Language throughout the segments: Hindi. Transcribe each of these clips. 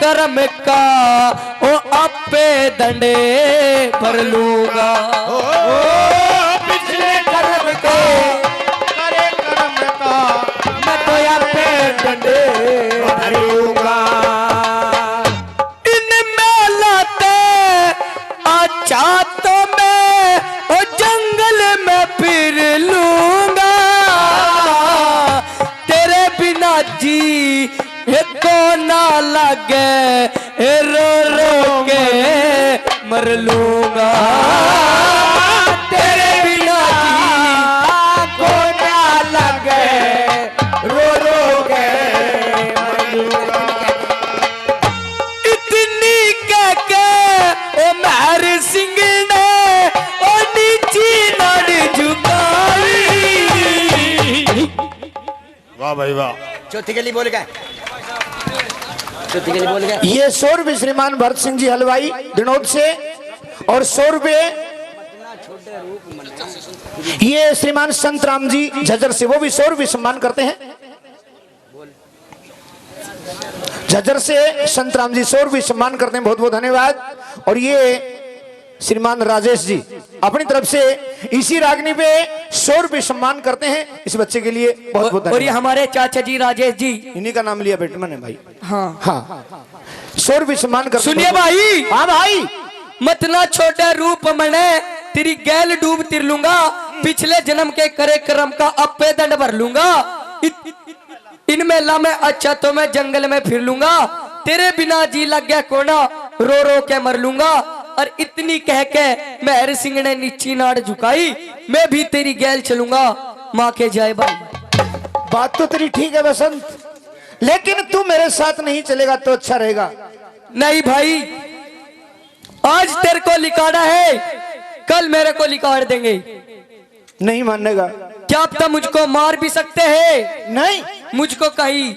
कर्म का ओ आपे दंडे भर लूंगा। पिछले कर्म का करे कर्म का मैं तो आपे दंडे भर लूंगा। इनमें लाते अच्छा तो मैं ओ जंगल में फिर लूंगा। तेरे बिना जी को ना लगे रो रो के मर लूंगा। तेरे बिना जी को ना लगे रो रो के मर लूंगा। इतनी कह के ओ महर सिंह ने ओ नीची नाड़ झुकाई। वाह भाई वाह। चौथी गली बोल गए, चौथी गली बोल गए। ये 100 रुपये श्रीमान भरत सिंह जी हलवाई दिनोद से, और 100 रुपये ये श्रीमान संत राम जी झज्जर से, वो भी 100 रुपये सम्मान करते हैं। झज्जर से संत राम जी 100 रुपये सम्मान करते हैं, बहुत बहुत धन्यवाद। और ये श्रीमान राजेश जी अपनी तरफ से इसी रागनी पे 100 रुपये सम्मान करते हैं इस बच्चे के लिए, बहुत बहुत और ये हमारे चाचा जी राजेश जी, इन्हीं का नाम लिया बेटे मैंने भाई। हाँ हाँ 100 रुपये सम्मान करते हैं। सुनिए भाई, हाँ भाई, मत ना छोटे रूप मने तेरी गैल डूब तिर लूंगा। पिछले जन्म के करे कर्म का अपे दंड भर लूंगा। इनमें ला मैं अच्छा तो मैं जंगल में फिर लूंगा। तेरे बिना जी लग गया कोना रो रो के मर लूंगा। और इतनी कह के महर सिंह ने नीची नाड़ झुकाई, मैं भी तेरी गैल चलूंगा। माँ के जाए भाई। बात तो तेरी ठीक है बसंत, लेकिन तू मेरे साथ नहीं चलेगा तो अच्छा रहेगा। नहीं भाई, आज तेरे को लिकाड़ा है, कल मेरे को लिकाड़ देंगे। नहीं मानेगा? क्या अब तो मुझको मार भी सकते हैं, नहीं मुझको कहीं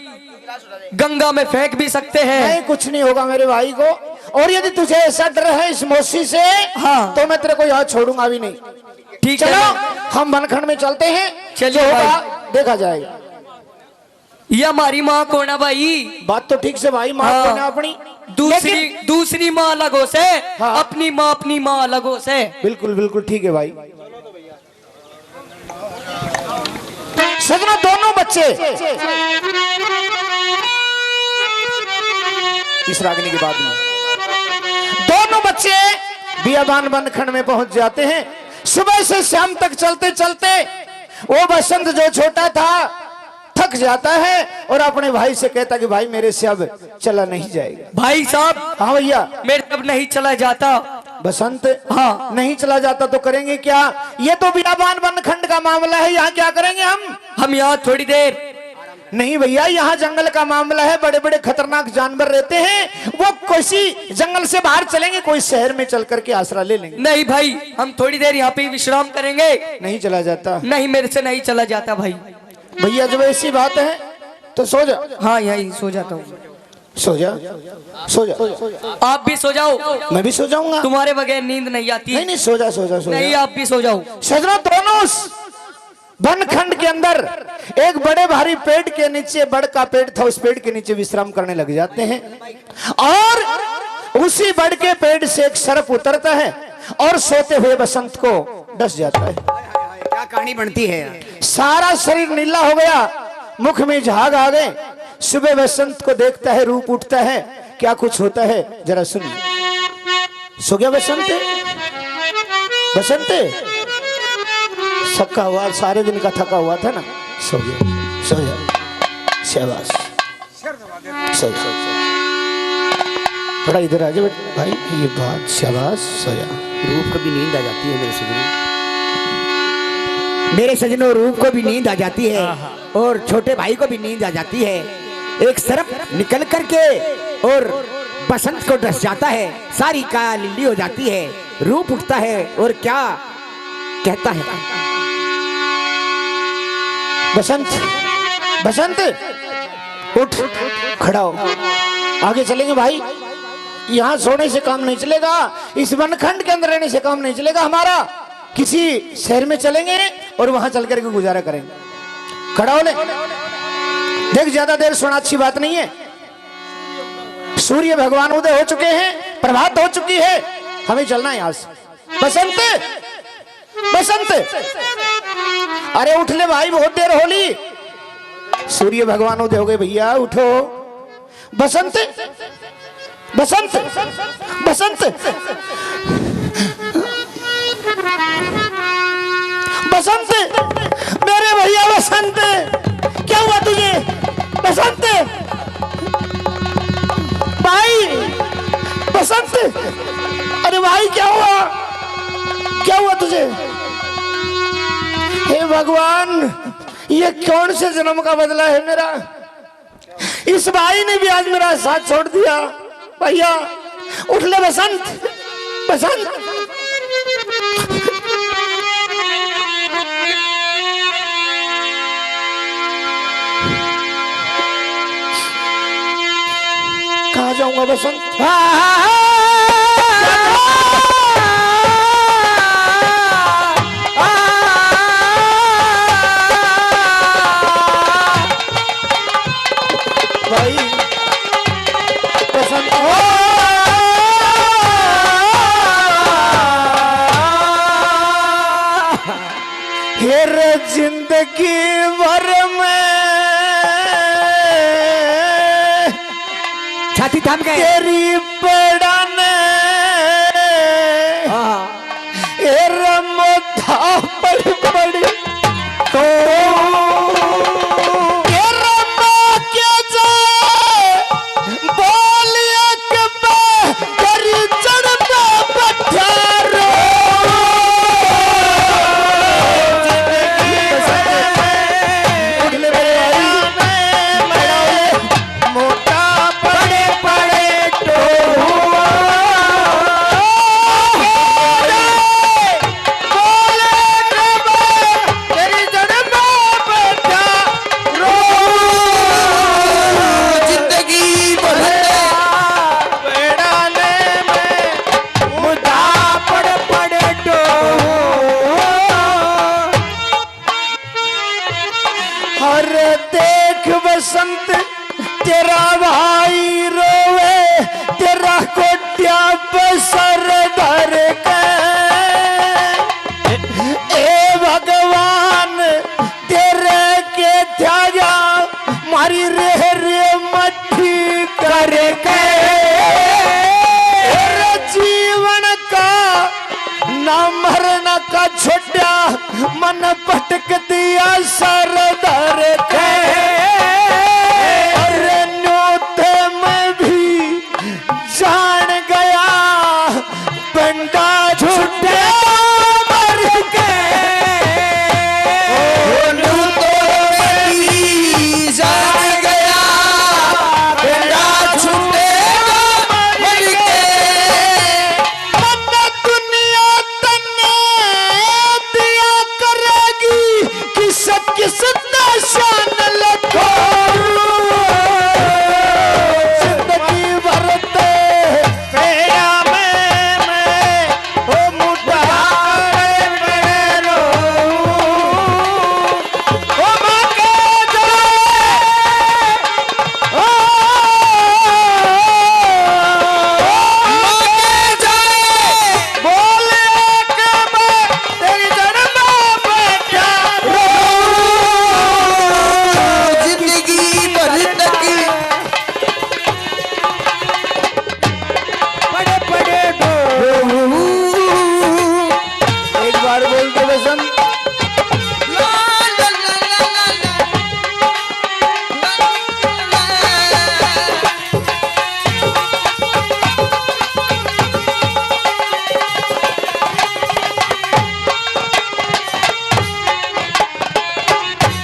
गंगा में फेंक भी सकते हैं। नहीं, कुछ नहीं होगा मेरे भाई को। और यदि तुझे ऐसा डर है इस मौसी से, हाँ, तो मैं तेरे को यहाँ छोड़ूंगा भी नहीं। ठीक है, चलो हम बनखंड में चलते हैं, चलिए जो होगा भाई। देखा जाएगा। ये हमारी माँ को ना भाई। बात तो ठीक से भाई, माँ हाँ। को ना अपनी दूसरी माँ अलगों से, हाँ। अपनी माँ अलगों से। बिल्कुल बिल्कुल ठीक है भाई। सजना दोनों बच्चे इस रागनी के बाद में दोनों बच्चे बियाबान बनखंड में पहुंच जाते हैं। सुबह से शाम तक चलते चलते वो बसंत जो छोटा था थक जाता है और अपने भाई से कहता कि भाई मेरे से अब चला नहीं जाएगा। भाई साहब, हाँ भैया, मेरे अब नहीं चला जाता। बसंत, हाँ, नहीं चला जाता तो करेंगे क्या? ये तो बियाबान बनखंड का मामला है, यहाँ क्या करेंगे हम यहाँ थोड़ी देर। नहीं भैया, यहाँ जंगल का मामला है, बड़े बड़े खतरनाक जानवर रहते हैं, वो किसी जंगल से बाहर चलेंगे, कोई शहर में चल करके आसरा ले लेंगे। नहीं भाई, हम थोड़ी देर यहाँ पे विश्राम करेंगे। नहीं चला जाता? नहीं, मेरे से नहीं चला जाता भाई। भैया जब ऐसी बात है तो सो जा। हाँ, यही सो जाता हूँ। सो जा, सो जा। आप भी सो जाओ। मैं भी सो जाऊंगा। तुम्हारे बगैर नींद नहीं आती। नहीं नहीं, सो जा सो जा सो नहीं, जा। आप भी सो जाओ। सजना दोनों बनखंड के अंदर एक बड़े भारी पेड़ के नीचे, बड़ का पेड़ था, उस पेड़ के नीचे विश्राम करने लग जाते हैं। और उसी बड़ के पेड़ से एक सर्प उतरता है और सोते हुए बसंत को डस जाता है। क्या कहानी बनती है। सारा शरीर नीला हो गया, मुख में झाग आ गए। सुबह बसंत को देखता है, रूप उठता है, क्या कुछ होता है जरा सुनिए। सो गया बसंत? बसंत थका हुआ, सारे दिन का थका हुआ था ना, सो गया, सो जा, शाबाश, सो जा। थोड़ा इधर आ जा भाई, ये बात, शाबाश, सो जा। रूप को भी नींद आ जाती है मेरे सजनों, रूप को भी नींद आ जाती है और छोटे भाई को भी नींद आ जाती है। एक सर्प निकल करके और बसंत को डस जाता है, सारी काया लीली हो जाती है, रूप उठता है और क्या कहता है। बसंत, बसंत उठ, खड़ा हो, आगे चलेंगे भाई। यहाँ सोने से काम नहीं चलेगा, इस वनखंड के अंदर रहने से काम नहीं चलेगा हमारा। किसी शहर में चलेंगे और वहां चल करके गुजारा करेंगे। खड़ा हो ले, देख ज्यादा देर सोना अच्छी बात नहीं है, सूर्य भगवान उदय हो चुके हैं, प्रभात हो चुकी है, हमें चलना है यहाँ से। बसंत, बसंत, अरे उठ ले भाई, बहुत देर होली। सूर्य भगवान उदय हो गए भैया, उठो। बसंत, बसंत, बसंत, बसंत, मेरे भैया बसंत, क्या हुआ तुझे? बसंत भाई, बसंत, अरे भाई क्या हुआ, क्या हुआ तुझे? हे भगवान, ये कौन से जन्म का बदला है मेरा? इस भाई ने भी आज मेरा साथ छोड़ दिया। भैया उठ ले बसंत, बसंत। कहाँ जाऊंगा बसंत? भाई बसंत हो, हेर जिंदगी भर में छाती थाम गए। तेरी पड़ाने मोथा पड़ पड़ तो बसंत, तेरा भाई रोवे, तेरा कोट्या बसर धर के। ए भगवान, तेरे के त्यागा मारी रे रे मट्ठी करके। जीवन का ना मरना का छोटा मन पटक दिया सर धर के। जान गया बंदा झूठे मर के। जान गया बेटा छूटे मर के। मन दुनिया तन्ने दिया करेगी, किस किस शान लखो।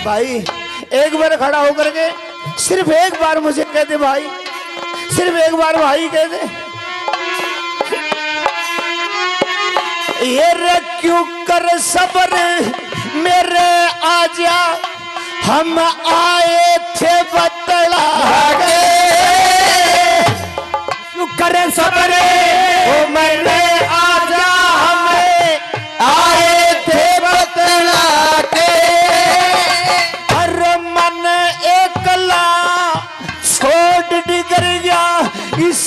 भाई एक बार खड़ा होकर के सिर्फ एक बार मुझे कह दे भाई, सिर्फ एक बार भाई कह दे। ये रे क्यों कर सब्र मेरे आजा, हम आए थे बतला के। क्यों करे सब्र ओ मेरे आजा, हमें आए थे बतला के। मन एकला छोड़ डिगर गया इस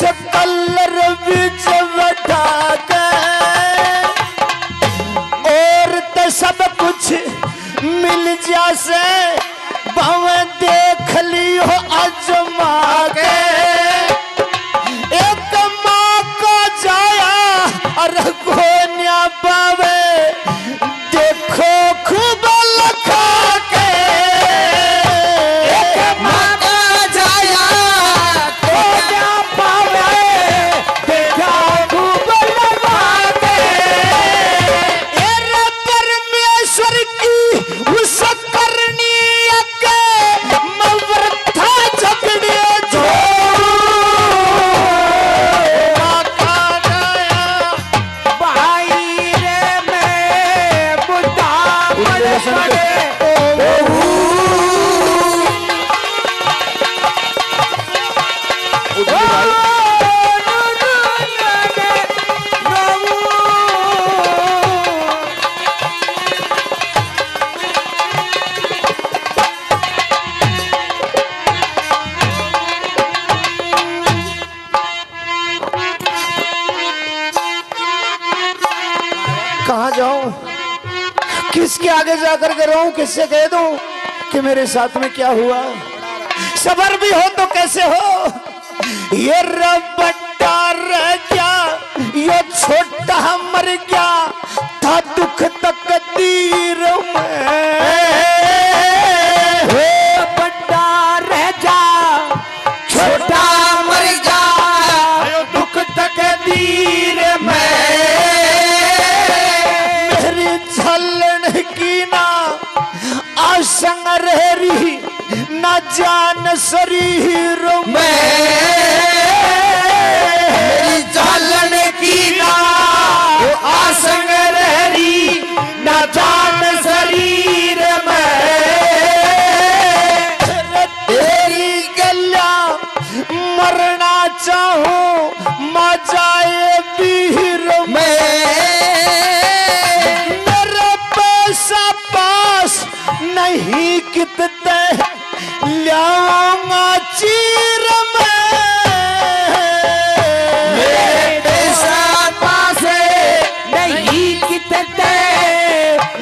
कहाँ जाऊं, किसके आगे जाकर के रहूं, किससे कह दूं कि मेरे साथ में क्या हुआ। सबर भी हो तो कैसे हो, ये रबट्टा रह गया, ये छोटा मर गया, था दुख तकदीर में। बड़ा रह जा, छोटा मर जा, दुख तकदीर में। मेरी झलन की ना आसंग रही, ना जान शरीर में। मेरी झालन की ना आसंग रही, ना जान शरीर में। तेरी गला मरना चाहूं, मजाए पीर में। मेरे पैसा पास नहीं कितने लाऊंगा चीर में। मेरे पैसा पास नहीं कितने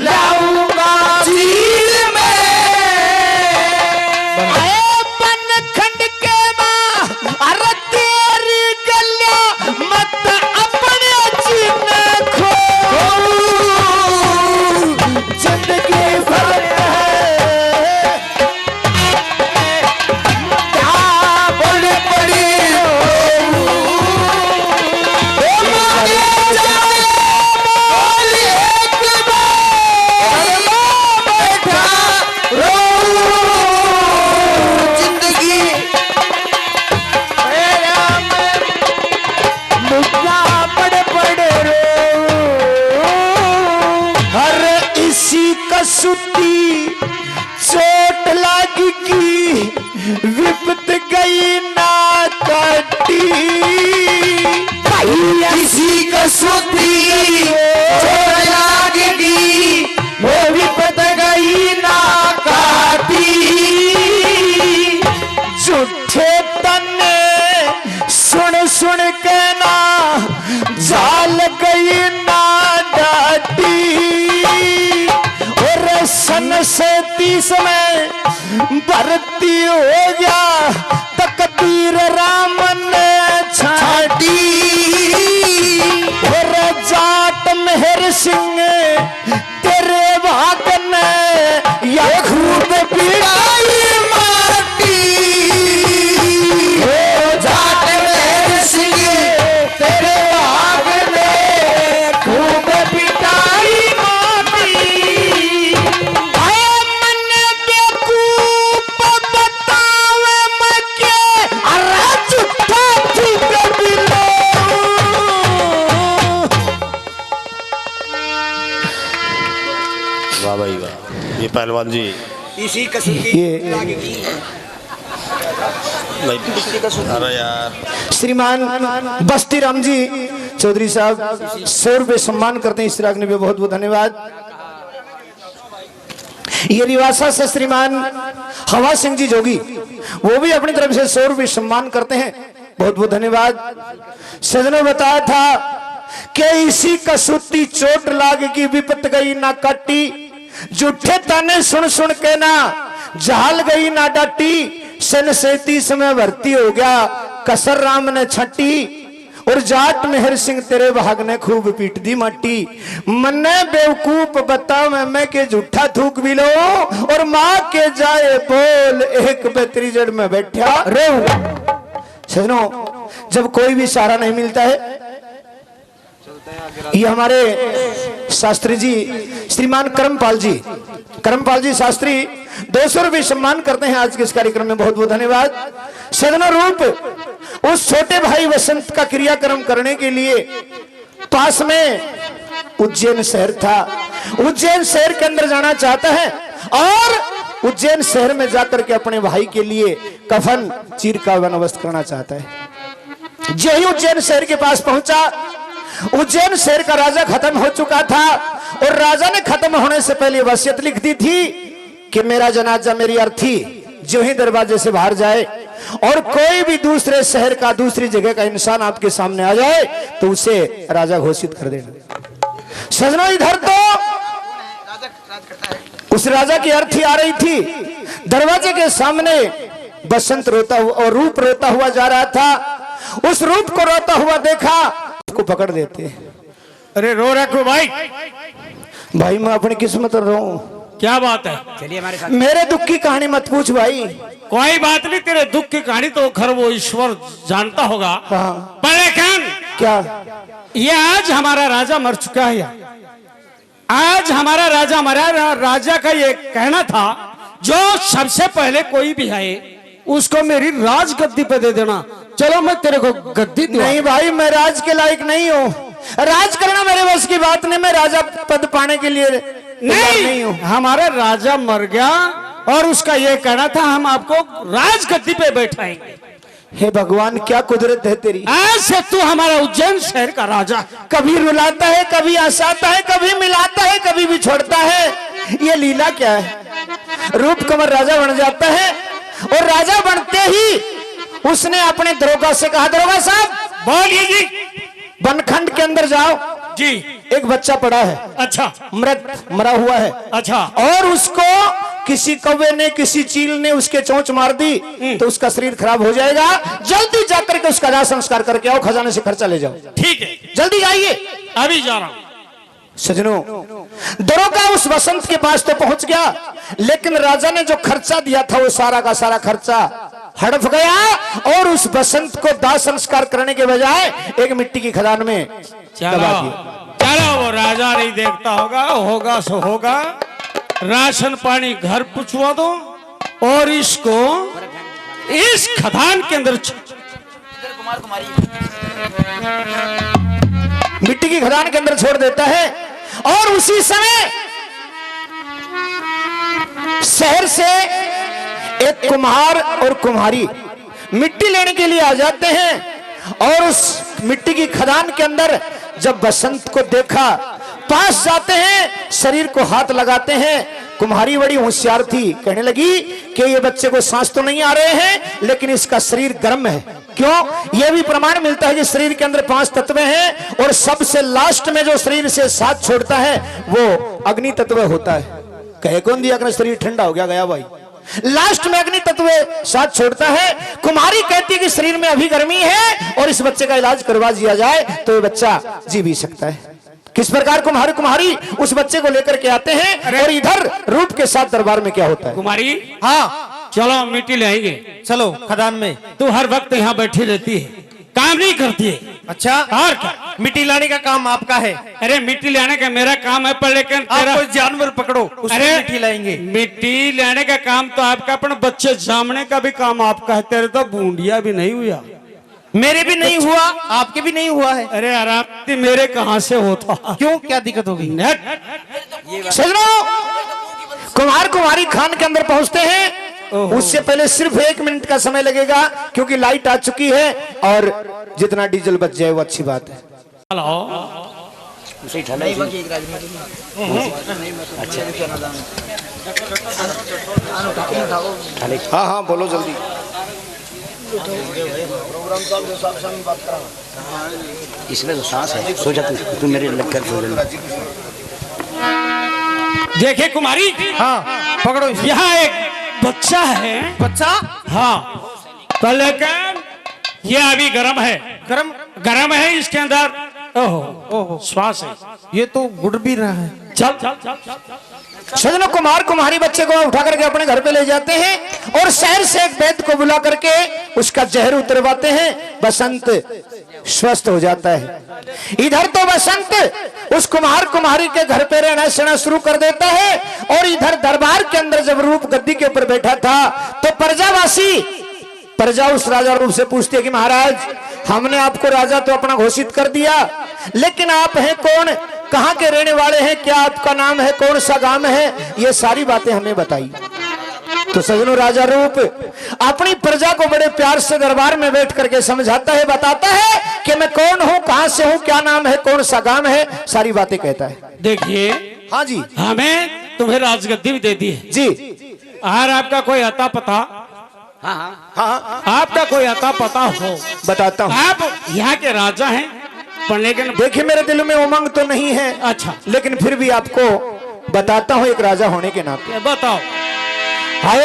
लाऊंगा चीर में। बनखंड के मां, अरे तेरी गलिया मत अपने जीने खो। जिंदगी भर क्या बोल पड़ी कसुती चोट लागी, विपत गई ना काटी। किसी कसुती चोट लागेगी, वो विपत गई ना काटी। झूठे तने सुन सुन के ना जाल गई ना डाटी। और सन से 30 में भर्ती हो गया, तकदीर राम ने छाटी। और जाट मेहर सिंह तेरे भाग ने या खूब पिड़ाई माटी। जाट मेहर सिंह तेरे भाग ने खूब पिटाई माटी। आए मन बेवकूफ बतावे मैं के, अरे झूठा झूठ बिलो। वाह भाई वाह, ये पहलवान जी इसी कसुती ये भाई, अरे यार श्रीमान बस्ती राम जी चौधरी साहब 100 रुपए सम्मान करते हैं इस राग ने भी, बहुत बहुत धन्यवाद। ये रिवासा से श्रीमान हवा सिंह जी जोगी, वो भी अपनी तरफ से 100 रुपए सम्मान करते हैं, बहुत बहुत धन्यवाद। सजनों बताया था कि इसी कसुती चोट लागी, विपत गई ना काटी। झूठे ताने सुन सुन के ना जाल गई ना डाटी। सन 37 में भर्ती हो गया, कसर राम ने छठी। और जाट मेहर सिंह तेरे भाग ने खूब पीट दी माटी। मन्ने बेवकूफ बताओ मैं के झूठा थूक भी लो, और माँ के जाए बोल एक बेतरी जड़ में बैठा रो। सजनों, जब कोई भी सहारा नहीं मिलता है, ये हमारे शास्त्री जी श्रीमान करमपाल जी शास्त्री 200 रुपये सम्मान करते हैं आज के इस कार्यक्रम में, बहुत बहुत धन्यवाद। सदना रूप उस छोटे भाई वसंत का क्रियाक्रम करने के लिए पास में उज्जैन शहर था, उज्जैन शहर के अंदर जाना चाहता है और उज्जैन शहर में जाकर के अपने भाई के लिए कफन चीर का बंदोबस्त करना चाहता है। जो ही उज्जैन शहर के पास पहुंचा, उज्जैन शहर का राजा खत्म हो चुका था और राजा ने खत्म होने से पहले वसीयत लिख दी थी कि मेरा जनाजा, मेरी अर्थी जो ही दरवाजे से बाहर जाए और कोई भी दूसरे शहर का, दूसरी जगह का इंसान आपके सामने आ जाए तो उसे राजा घोषित कर देना। सजनों इधर तो उस राजा की अर्थी आ रही थी। दरवाजे के सामने बसंत रोता हुआ और रूप रोता हुआ जा रहा था। उस रूप को रोता हुआ देखा, उसको पकड़ देते। अरे रो रहा क्यों भाई? भाई मैं अपनी किस्मत रो हूं। क्या बात है? चलिए हमारे साथ। मेरे दुख की कहानी मत पूछ भाई। कोई बात नहीं, तेरे दुख की कहानी तो खर वो ईश्वर जानता होगा। हाँ। पर लेकिन क्या? ये आज हमारा राजा मर चुका है। आज हमारा राजा मरा। राजा का ये कहना था, जो सबसे पहले कोई भी आए उसको मेरी राज गद्दी पे दे देना। चलो मैं तेरे को गद्दी दूंगा। नहीं भाई, मैं राज के लायक नहीं हूँ। राज करना मेरे बस की बात नहीं। मैं राजा पद पाने के लिए नहीं हूँ। हमारा राजा मर गया और उसका ये कहना था, हम आपको राज गद्दी पे बैठाएंगे। हे भगवान, क्या कुदरत है तेरी। आज से तू हमारा उज्जैन शहर का राजा। कभी रुलाता है, कभी हंसाता है, कभी मिलाता है, कभी भी छोड़ता है। ये लीला क्या है? रूप कमर राजा बन जाता है और राजा बनते ही उसने अपने दरोगा से कहा, दरोगा साहब बोलिए जी। बनखंड के अंदर जाओ जी। एक बच्चा पड़ा है, अच्छा मरा हुआ है। अच्छा। और उसको किसी कौवे ने, किसी चील ने उसके चोंच मार दी तो उसका शरीर खराब हो जाएगा। जल्दी जाकर के उसका दाह संस्कार करके आओ, खजाने से खर्चा ले जाओ। ठीक है, जल्दी जाइए। अभी जा रहा हूं। सजनों, दरोगा उस बसंत के पास तो पहुंच गया, लेकिन राजा ने जो खर्चा दिया था वो सारा का सारा खर्चा हड़प गया और उस बसंत को दाह संस्कार करने के बजाय एक मिट्टी की खदान में दबा दिया। चलो वो राजा नहीं देखता होगा, होगा सो होगा। राशन पानी घर पुछवा दो और इसको इस खदान के अंदर मिट्टी की खदान के अंदर छोड़ देता है। और उसी समय शहर से एक कुम्हार और कुम्हारी मिट्टी लेने के लिए आ जाते हैं और उस मिट्टी की खदान के अंदर जब बसंत को देखा, पास जाते हैं, शरीर को हाथ लगाते हैं। कुम्हारी बड़ी होशियार थी, कहने लगी कि ये बच्चे को सांस तो नहीं आ रहे हैं, लेकिन इसका शरीर गर्म है। क्यों? यह भी प्रमाण मिलता है कि शरीर के अंदर 5 तत्व हैं और सबसे लास्ट में जो शरीर से साथ छोड़ता है वो अग्नि तत्व होता है। कहे कौन दिया कि शरीर ठंडा हो गया भाई। लास्ट में अग्नि तत्व साथ छोड़ता है। कुमारी कहती है कि शरीर में अभी गर्मी है और इस बच्चे का इलाज करवा दिया जाए तो ये बच्चा जी भी सकता है। किस प्रकार कुम्हारी उस बच्चे को लेकर के आते हैं और इधर रूप के साथ दरबार में क्या होता है? कुमारी, हाँ चलो मिट्टी ले आएंगे। चलो खदान में। तू हर वक्त यहाँ बैठी रहती है, काम नहीं करती है। अच्छा, और क्या? मिट्टी लाने का काम आपका है? अरे मिट्टी लाने का मेरा काम है, पर लेकिन आप कोई जानवर पकड़ो, उसमें मिट्टी लाएंगे। मिट्टी लाने का काम तो आपका, अपने बच्चे जामने का भी काम आपका है। तेरे तो बूंदिया भी नहीं हुआ, मेरे भी नहीं हुआ, आपके भी नहीं हुआ है। अरे आराम से, मेरे कहां से होता? क्यों, क्या दिक्कत होगी? सजनों, कुम्हार कुमारी खान के अंदर पहुंचते हैं। उससे पहले सिर्फ 1 मिनट का समय लगेगा क्योंकि लाइट आ चुकी है और जितना डीजल बच जाए वो अच्छी बात है। हाँ हाँ बोलो जल्दी। इसमें तो सांस है, सोचा तू मेरे लग कर सो जा। देखिए कुमारी, हाँ पकड़ो। यहाँ एक बच्चा है। बच्चा? हाँ, पर लेकिन ये अभी गर्म है। गर्म है, इसके अंदर ओहो श्वास है। ये तो गुड़ भी रहा है। चल चल चल चल। सजनों, कुमार कुम्हारी बच्चे को उठा करके अपने घर पे ले जाते हैं और शहर से एक वैद्य को बुला करके उसका जहर उतरवाते हैं। बसंत स्वस्थ हो जाता है। इधर तो बसंत उस कुम्हार कुम्हारी के घर पे रहना सहना शुरू कर देता है और इधर दरबार के अंदर जब रूप गद्दी के ऊपर बैठा था तो प्रजा उस राजा रूप से पूछती है कि महाराज, हमने आपको राजा तो अपना घोषित कर दिया, लेकिन आप हैं कौन, कहाँ के रहने वाले हैं, क्या आपका नाम है, कौन सा गांव है, ये सारी बातें हमें बताई। तो सजनों, राजा रूप अपनी प्रजा को बड़े प्यार से दरबार में बैठ करके समझाता है, बताता है कि मैं कौन हूँ, कहाँ से हूँ, क्या नाम है, कौन सा गांव है, सारी बातें कहता है। देखिए, हाँ जी, हमें तुम्हें राजगद्दी भी दे दी है जी। और आपका कोई अता पता? हाँ, आपका कोई अता पता हो? बताता हूँ। आप यहाँ के राजा हैं? लेकिन देखिए मेरे दिल में उमंग तो नहीं है, अच्छा लेकिन फिर भी आपको बताता हूँ एक राजा होने के नाते। बताओ। हाय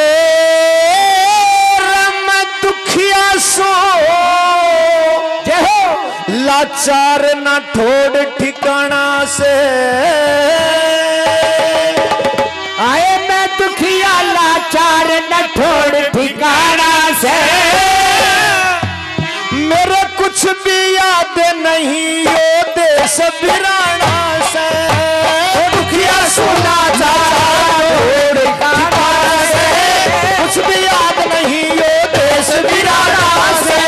राम दुखिया सो लाचार ना ठोड़ ठिकाना से, आए मैं दुखिया लाचार न छोड़ ठिकाना से, मेरे कुछ भी याद नहीं यो देश बिराना से, दुखिया सुना छोड़ ठिकाना से, कुछ भी याद नहीं यो देश बिराना से।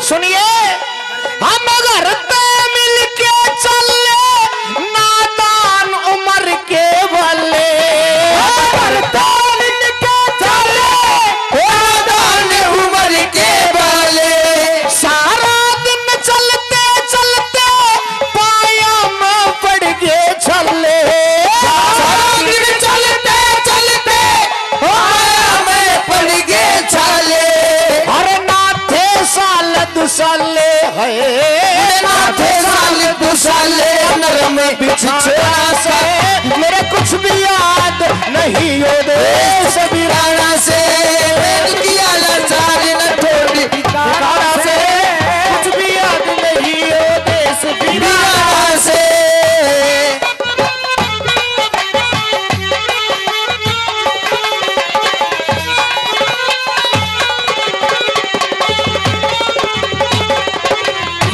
सुनिए हम घर पे मिलके चले, नादान उम्र के वाले, घर पे मिलके चले, नादान उम्र के वाले, सारा दिन चलते चलते पाया में पड़ गए छले, सारा दिन चलते चलते पाया में पड़ गए छले, अरे नाथे साल दुसाले है, नाथे साल दुसाले नर में बिछड़ा से, मेरे कुछ भी याद नहीं यो देश बिराना से, किया लाचार न छोड़ ठिकाना से, कुछ भी याद नहीं यो देश बिराना से।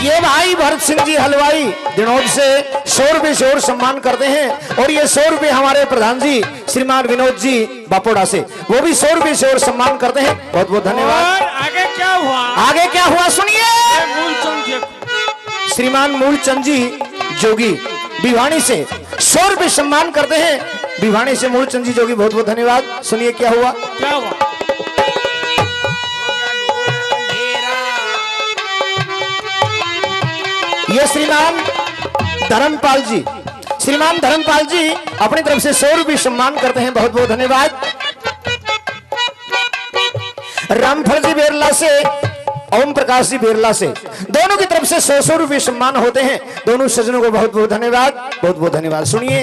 ये भाई भरत सिंह जी हलवाई दिनोद से 100 रुपए से और सम्मान करते हैं, और ये 100 रुपए हमारे प्रधान जी श्रीमान विनोद जी बापोड़ा से, वो भी 100 रुपए से और सम्मान करते हैं। बहुत बहुत धन्यवाद। और आगे क्या हुआ? आगे क्या हुआ सुनिए। मूलचंद जी, श्रीमान मूलचंद जी जोगी भिवानी से 100 रुपए सम्मान करते हैं, भिवानी से मूलचंद जी जोगी, बहुत बहुत धन्यवाद। सुनिए क्या हुआ। क्या हुआ? ये श्रीमान धर्मपाल जी अपनी तरफ से 100 रुपए सम्मान करते हैं, बहुत बहुत धन्यवाद। रामफल जी बेरला से, ओम प्रकाश जी बेरला से, दोनों की तरफ से 100 रुपए सम्मान होते हैं। दोनों सज्जनों को बहुत बहुत धन्यवाद, बहुत बहुत धन्यवाद। सुनिए।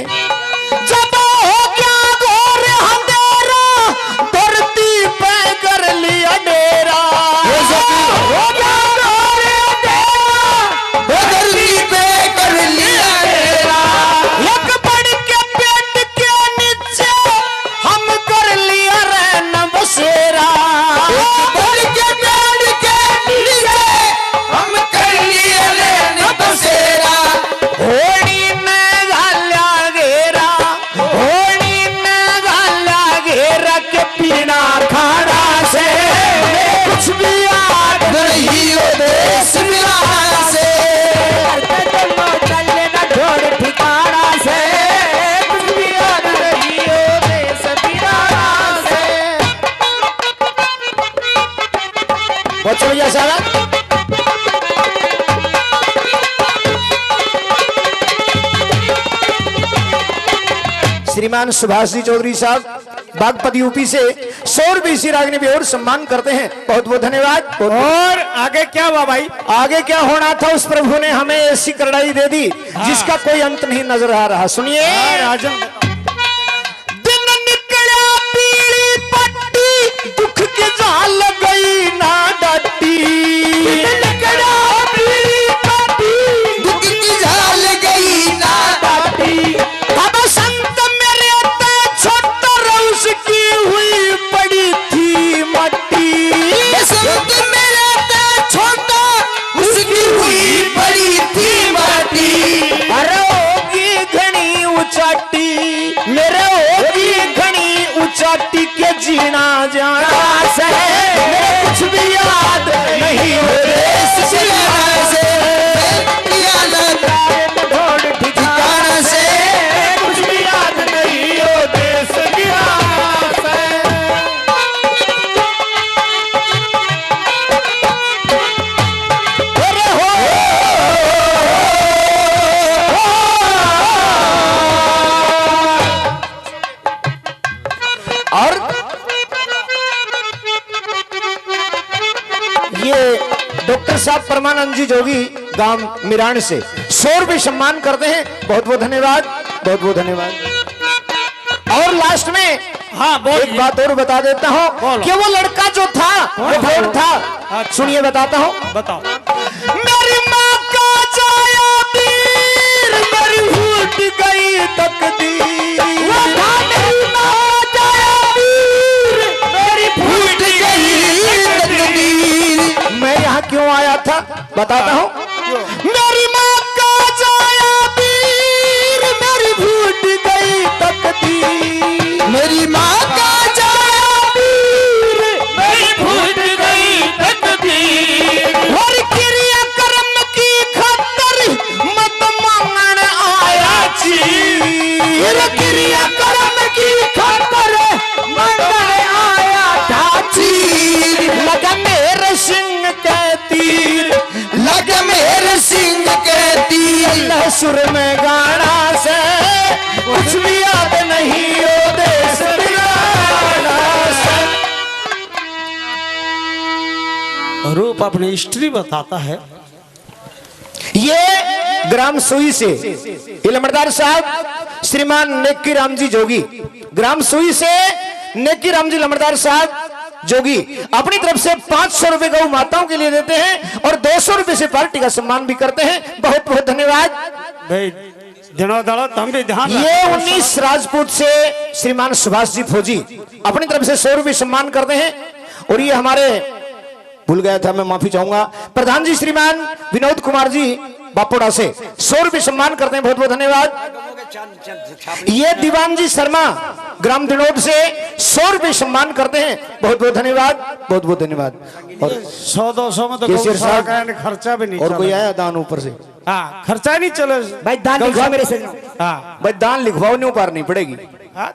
जब हो क्या घोर अंधेरा, धरती पे कर लिया डेरा, हो क्या घोर अंधेरा, धरती पे कर लिया डेरा, एक पड़ के पेट के नीचे हम कर लिया रहना बसेरा, एक पड़ के पेट के नीचे हम कर लिया रहना बसेरा, होड़ी में गाल्या घेरा, होड़ी में गाल्या घेरा के पीना खाना से, कुछ भी याद नहीं हो देश बिराना से, चलने न छोड़ ठिकाना से, कुछ भी याद नहीं हो देश बिराना से। बहुत शुक्रिया सारा। श्रीमान सुभाष जी चौधरी साहब बागपत यूपी से 100 रुपए इसी रागनी भी और सम्मान करते हैं, बहुत बहुत धन्यवाद। और आगे क्या हुआ भाई? आगे क्या होना था, उस प्रभु ने हमें ऐसी करड़ाई दे दी जिसका कोई अंत नहीं नजर आ रहा। सुनिए। राजन दिन निकला पीली पट्टी, दुख की जाल गई ना डटी, दिन निकला पीली पट्टी, दुख की जाल गई ना डटी, अब संत मेरे ते छोटा रउस की हुई पड़ी थी मट्टी, संत मेरे ते छोटा उसकी हुई पड़ी थी मट्टी, अरे होगी घनी उचाटी, ये डॉक्टर साहब परमानंद जी जोगी गांव मिराण से 100 रुपये सम्मान करते हैं। बहुत बहुत धन्यवाद, बहुत बहुत धन्यवाद। और लास्ट में हाँ बोल एक बात और बता देता हूँ बोलो। कि वो लड़का जो था वो भोट था। अच्छा। सुनिए बताता हूँ। बताओ। मेरी माँ का जाया तीर मेरी फूट गई तकदीर। वो था मेरी माँ जाया तीर मेरी फूट गई तकदीर। मैं यहाँ क्यों आया था बताता हूँ। मेरी माँ का जाया तीर मेरी फूट गई तकदीर। मेरी माँ का जाया तीर मेरी फूट गई तकदीर। और क्रिया कर्म की खतर मत मांगण आया चीर। क्रिया कर्म की खतर मांगण आया था चीर। लगा मेरे सिंह के तीर, लगा मेरे सिंह के तीर। सुर में गाना से कुछ भी याद नहीं ओ देश बिगाड़ा से। रूप अपनी हिस्ट्री बताता है। ये ग्राम सुई से इलमदार साहब श्रीमान नेकी राम जी जोगी, ग्राम सुई से नेकी राम जी लमड़दार साहब जोगी अपनी तरफ से 500 रुपए गौ माताओं के लिए देते हैं और 200 रुपए से पार्टी का सम्मान भी करते हैं। बहुत बहुत धन्यवाद भाई। दिनों दौलत हम भी ध्यान ये 19 राजपूत से श्रीमान सुभाष जी फौजी अपनी तरफ से 100 रुपए सम्मान करते हैं। और ये हमारे भूल गया था, मैं माफी चाहूंगा, प्रधान जी श्रीमान विनोद कुमार जी बापोड़ा से 100 रुपए सम्मान करते हैं। बहुत बहुत धन्यवाद। ये दीवान जी शर्मा ग्राम दिनोद से 100 रुपए सम्मान करते हैं। बहुत बहुत धन्यवाद, बहुत बहुत धन्यवाद। और 100-200 में तो केसर गौशाला साहब का यानी खर्चा भी नहीं और कोई चला। आया दान ऊपर से? हाँ खर्चा नहीं चले भाई दान लिखवा मेरे से। हाँ भाई दान लिखवाओ, नहीं उपार नहीं पड़ेगी। हाँ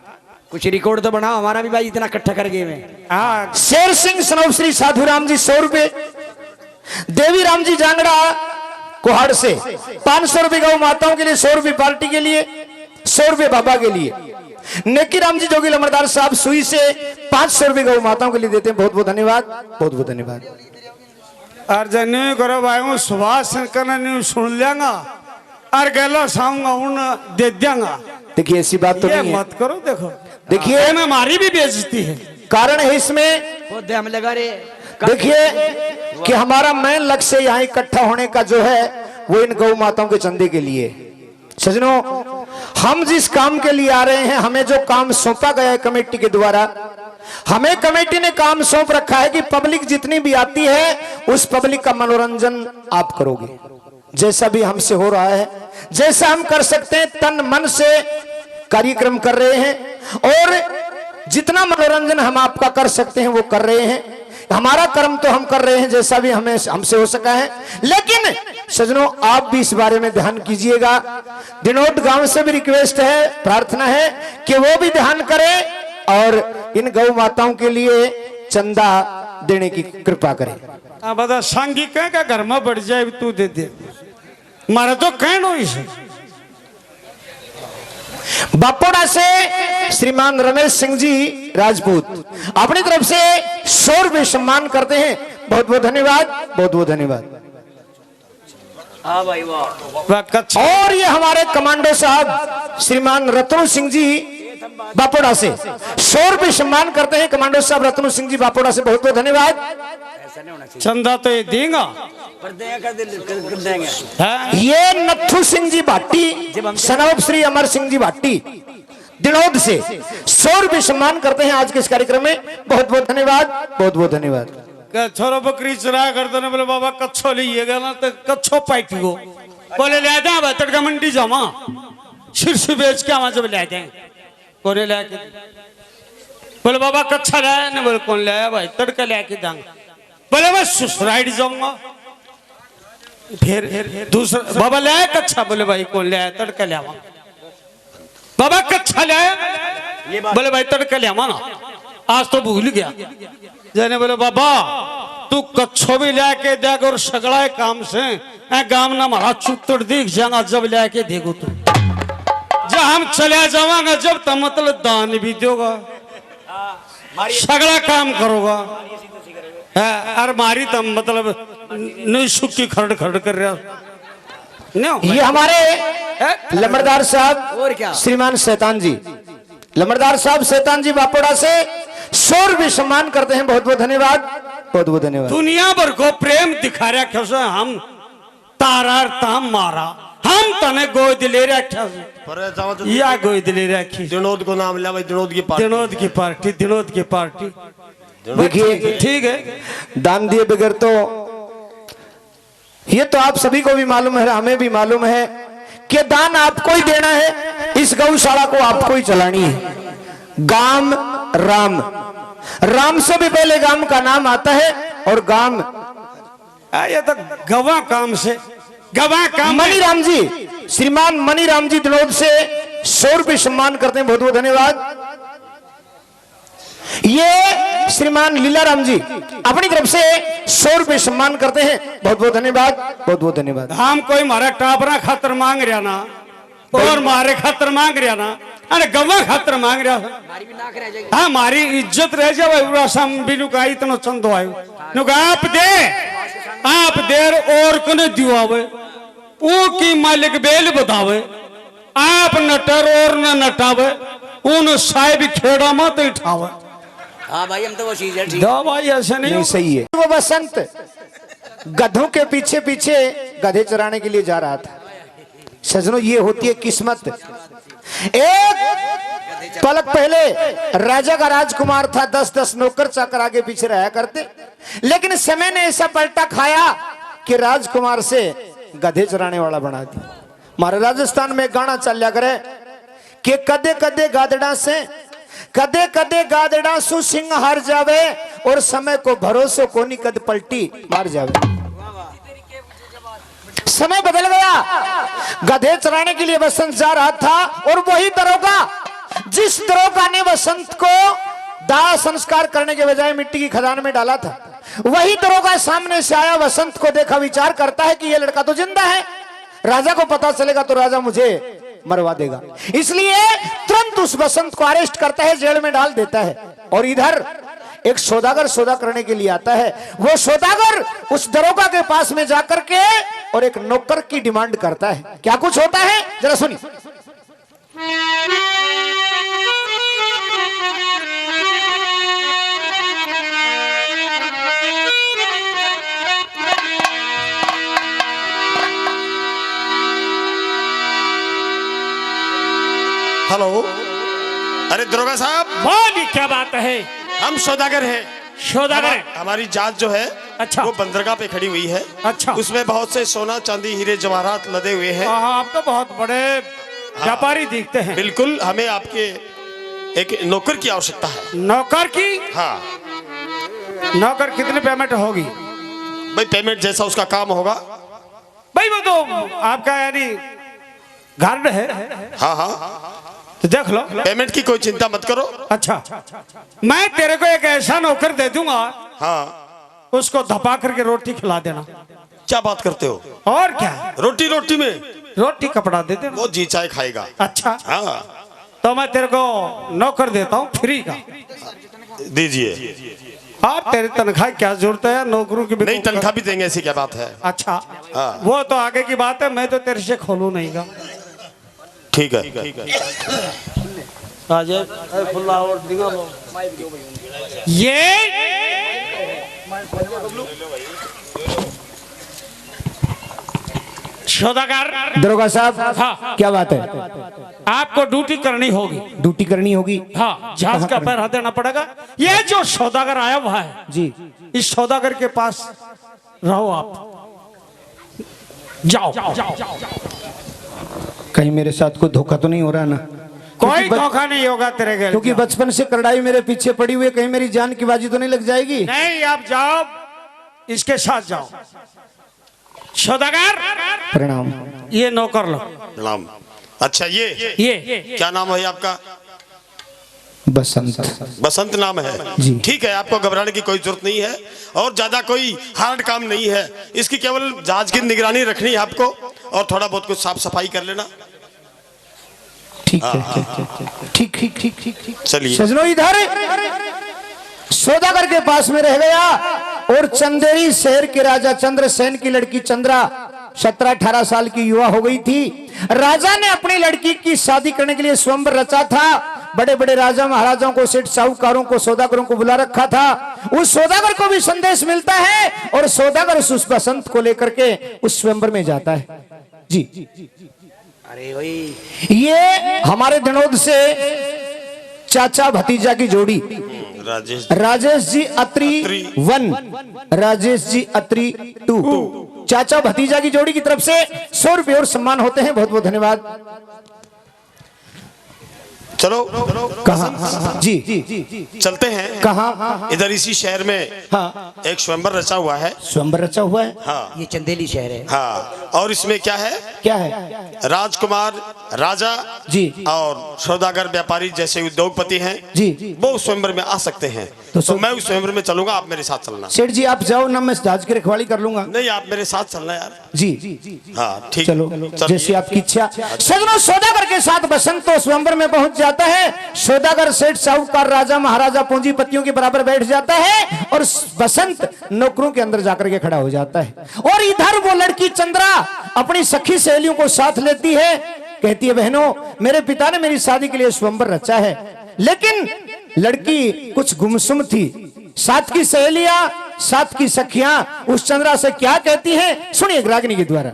कुछ रिकॉर्ड तो बनाओ, हमारा भी भाई इतना इकट्ठा कर गए में। हाँ शेर सिंह सनोब श्री साधु राम जी 100 रुपए। देवी राम जी जांगड़ा कुहाड़ से 500 रुपए गौ माताओं के लिए, 100 रुपए पार्टी के लिए, 100 रुपए बाबा के लिए। नेकी राम जी जोगी लमड़दार साहब सुई से 500 रुपए गौ माताओं के लिए देते हैं। बहुत बहुत धन्यवाद, बहुत बहुत धन्यवाद। और जन्य करो भाई हूँ सुभाष करना नहीं सुन लेंगा और गैलो साऊंगा उन दे देंगा। देखिए ऐसी बात तो ये नहीं है। मत करो। देखो देखिए में हमारी भी बेइज्जती है। कारण है इसमें, वो दे हम लगा रे। देखिए कि हमारा मेन लक्ष्य यहाँ इकट्ठा होने का जो है वो इन गौ माताओं के चंदे के लिए। सजनों, हम जिस काम के लिए आ रहे हैं, हमें जो काम सौंपा गया है कमेटी के द्वारा, हमें कमेटी ने काम सौंप रखा है कि पब्लिक जितनी भी आती है उस पब्लिक का मनोरंजन आप करोगे। जैसा भी हमसे हो रहा है, जैसा हम कर सकते हैं, तन मन से कार्यक्रम कर रहे हैं और जितना मनोरंजन हम आपका कर सकते हैं वो कर रहे हैं। हमारा कर्म तो हम कर रहे हैं जैसा भी हमें हमसे हो सका है। लेकिन सजनों, आप भी इस बारे में ध्यान कीजिएगा। दिनोद गांव से भी रिक्वेस्ट है, प्रार्थना है कि वो भी ध्यान करें और इन गौ माताओं के लिए चंदा देने की कृपा करें। अब बता सांगी कह का घर में बढ़ जाए तू दे दे, मारे तो कह नो इसे। बापोड़ा से श्रीमान रमेश सिंह जी राजपूत अपनी तरफ से 100 रुपए सम्मान करते हैं। बहुत बहुत धन्यवाद, बहुत बहुत धन्यवाद। वह कच्छ और ये हमारे कमांडो साहब श्रीमान रतन सिंह जी बापोड़ा से 100 रुपए सम्मान करते हैं। कमांडो साहब रतन सिंह जी बापोड़ा से बहुत बहुत धन्यवाद। चंदा तो ये देगा। हाँ? ये नथु सिंह जी भाटी सनौब श्री अमर सिंह जी भाटी दिनोद से 100 रुपए सम्मान करते हैं आज के इस कार्यक्रम में। बहुत बहुत धन्यवाद, बहुत बहुत धन्यवाद। छोरो बकरी चुरा कर दो बोले बाबा कच्छो लीजिएगा ना तो कच्छो पाइटी को बोले ले आते हैं तड़का मंडी जामा शीर्ष बेच के वहां जब ले आते हैं कोने ले आके बोले बाबा कच्छा लाया ना बोले कौन लाया भाई तड़का ले आके दांगा बोले मैं ससुराइड जाऊंगा फिर दूसरा बाबा ले आया कच्छा बोले भाई कौन ले आया तड़का ले आवा बाबा कच्छा ले आया बोले भाई तड़का ले आवा ना आज तो भूल गया जाने बोले बाबा तू कच्छो भी लेके देख और सगड़ा काम से गांव ना हमारा चुत्तर दिख जाएगा जब लेके देखो तू जब हम चले जावांगा जब तब मतलब दान भी दोगा सगड़ा काम करोगा अरे मारी तो मतलब नहीं सुखी खरड़ खरड़ कर रहा नहीं ये हमारे लम्बरदार साहब और क्या? श्रीमान शैतान जी, लम्बरदार साहब शैतान जी बापोड़ा से शोर भी सम्मान करते हैं। बहुत बहुत धन्यवाद, बहुत बहुत धन्यवाद। दुनिया भर को प्रेम दिखा रहा क्यों हम तारा ताम मारा हम तने गोद ले रखा या गोद ले रखी दिनोद को नाम लिया भाई, दिनोद की पार्टी। दिनोद की पार्टी दिनोद की पार्टी देखिए ठीक है। दान दिए बगैर तो ये तो आप सभी को भी मालूम है, हमें भी मालूम है कि दान आपको ही देना है, इस गौशाला को आपको ही चलानी है। गाम राम, राम से भी पहले गाम का नाम आता है और गाम ये तो गवा काम से गवा काम मनी राम जी, श्रीमान मनी राम जी दिनोद से 100 रुपये सम्मान करते हैं। बहुत बहुत धन्यवाद। ये श्रीमान लीला राम जी अपनी तरफ से 100 रुपये सम्मान करते हैं। बहुत बहुत धन्यवाद, बहुत बहुत धन्यवाद। हम कोई मारा टापरा खातर मांग रहा ना और मारे खातर मांग रहा ना, अरे गवा खातर मांग रहा हाँ हमारी इज्जत रह जाए बिनु का इतना चंदो आयो आप देर और कने दिवावे वो की मालिक बेल बतावे आप नटर और न नटावे उन साहिब खेड़ा मत उठावे। हाँ भाई हम तो वो चीज है ठीक। दो भाई ऐसे नहीं सही है। वो बसंत गधों के पीछे पीछे गधे चराने के लिए जा रहा था। सजनों ये होती है किस्मत। एक पलक पहले राजा का राजकुमार था, 10-10 नौकर चाकर आगे पीछे रहा करते, लेकिन समय ने ऐसा पलटा खाया कि राजकुमार से गधे चराने वाला बना दिया। हमारे राजस्थान में गाना चल करे कि कदे कदे गादड़ा से कदे कदे गादड़ा सु सिंह हार जावे और समय को भरोसे को नहीं कद पलटी मार जावे। समय बदल गया, गधे चराने के लिए बसंत जा रहा था और वही दरोगा जिस दरोगा ने बसंत को दाह संस्कार करने के बजाय मिट्टी की खदान में डाला था, वही दरोगा सामने से आया, बसंत को देखा, विचार करता है कि यह लड़का तो जिंदा है, राजा को पता चलेगा तो राजा मुझे मरवा देगा, इसलिए तुरंत उस बसंत को अरेस्ट करता है, जेल में डाल देता है। और इधर एक सौदागर सौदा करने के लिए आता है। वो सौदागर उस दरोगा के पास में जाकर के और एक नौकर की डिमांड करता है। क्या कुछ होता है जरा सुनिए। हेलो, अरे दरोगा साहब, बोली क्या बात है? हम सौदागर हैं। सौदागर? हमारी जात जो है अच्छा। वो बंदरगाह पे खड़ी हुई है। अच्छा। उसमें बहुत से सोना चांदी हीरे जवाहरात लदे हुए हैं। आप तो बहुत बड़े व्यापारी दिखते हैं। बिल्कुल, हमें आपके एक नौकर की आवश्यकता है। नौकर की? हाँ नौकर कितने पेमेंट होगी? भाई पेमेंट जैसा उसका काम होगा। भाई वो तो आपका यानी गार्ड है। हाँ हाँ, तो देख लो, पेमेंट की कोई चिंता मत करो। अच्छा, मैं तेरे को एक ऐसा नौकर दे दूंगा, हाँ, उसको धपा करके रोटी खिला देना। क्या बात करते हो? और क्या, रोटी रोटी में रोटी कपड़ा दे देना। वो जी चाय खाएगा। अच्छा, हाँ, तो मैं तेरे को नौकर देता हूँ फ्री का। दीजिए। और तेरी तनख्वाह क्या जरूरत है, नौकरों की नहीं, तनख्वाह भी देंगे, ऐसी क्या बात है। अच्छा, हाँ। वो तो आगे की बात है, मैं तो तेरे से खोलू नहीं गा। ठीक है। ये सौदागर दरोगा साहब, हाँ। क्या बात है? आपको ड्यूटी करनी होगी। ड्यूटी करनी होगी? हाँ, जहाज का पैर देना पड़ेगा। ये जो सौदागर आया हुआ है जी, इस सौदागर के पास रहो, आप जाओ। कहीं मेरे साथ कोई धोखा तो नहीं हो रहा ना? कोई धोखा नहीं होगा तेरे घर। क्योंकि बचपन से करड़ाई मेरे पीछे पड़ी हुई है, कहीं मेरी जान की बाजी तो नहीं लग जाएगी? नहीं, आप जाओ, इसके साथ जाओ। सौदागर प्रणाम। ये नौकर लो। प्रणाम। अच्छा, ये क्या नाम है आपका? बसंत। बसंत नाम है जी। ठीक है, आपको घबराने की कोई जरूरत नहीं है और ज्यादा कोई हार्ड काम नहीं है। इसकी केवल जहाज की निगरानी रखनी है आपको और थोड़ा बहुत कुछ साफ सफाई कर लेना। ठीक है, ठीक ठीक ठीक ठीक ठीक। चलिए। सजनो, इधर सौदागर के पास में रह गया और चंदेरी शहर के राजा चंद्रसेन की लड़की चंद्रा 17-18 साल की युवा हो गई थी। राजा ने अपनी लड़की की शादी करने के लिए स्वयंवर रचा था। बड़े बड़े राजा महाराजाओं को, सेठ साहूकारों को, सौदागरों को बुला रखा था। उस सौदागर को भी संदेश मिलता है और सौदागर उस बसंत को लेकर के उस स्वयंवर में जाता है। जी अरे वही ये हमारे धनोद से चाचा भतीजा की जोड़ी राजेश जी अत्री 1, राजेश जी अत्री 2, चाचा भतीजा की जोड़ी की तरफ से 100 रुपये और सम्मान होते हैं। बहुत बहुत धन्यवाद। चलो कहाँ जी चलते हैं। कहाँ? इधर इसी शहर में एक स्वयंवर रचा हुआ है। स्वयंवर रचा हुआ है। हाँ, ये चंदेली शहर है। हाँ, और इसमें क्या है? क्या है? राजकुमार, राजा जी और सौदागर, व्यापारी जैसे उद्योगपति हैं जी वो उस स्वयंवर में आ सकते हैं। तो मैं उस स्वयंवर में चलूंगा, आप मेरे साथ चलना। सेठ जी आप जाओ ना, मैं जहाज की रखवाली कर लूंगा। नहीं, आप मेरे साथ चलना यार। जी हाँ ठीक, चलो जैसी आपकी इच्छा। सजनों सौदागर के साथ बसंत तो स्वयंवर में पहुंच जाता है। सौदागर सेठ साहूकार राजा महाराजा पूंजीपतियों के बराबर बैठ जाता है और बसंत नौकरों के अंदर जाकर के खड़ा हो जाता है। और इधर वो लड़की चंद्रा अपनी सखी सहेलियों को साथ लेती है। कहती है बहनों, मेरे पिता ने मेरी शादी के लिए स्वयंवर रचा है, लेकिन लड़की कुछ गुमसुम थी। साथ की सहेलियां, साथ की सखियां उस चंद्रा से क्या कहती हैं, सुनिए रागिनी के द्वारा।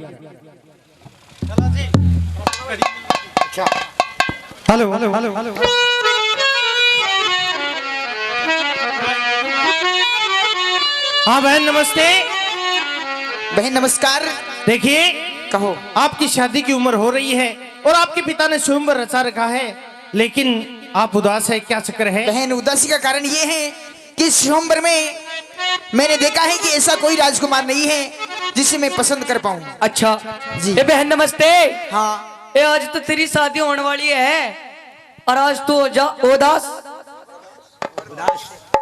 Hello hello hello hello. हाँ बहन नमस्ते। बहन नमस्कार। देखिए कहो। आपकी शादी की उम्र हो रही है और आपके पिता ने स्वयंवर रचा रखा है, लेकिन आप उदास है, क्या चक्कर है? बहन उदासी का कारण ये है कि स्वयंवर में मैंने देखा है कि ऐसा कोई राजकुमार नहीं है जिसे मैं पसंद कर पाऊं। अच्छा जी। ए बहन नमस्ते। हाँ ए आज तो तेरी शादी होने वाली है और आज तू हो जा उदास।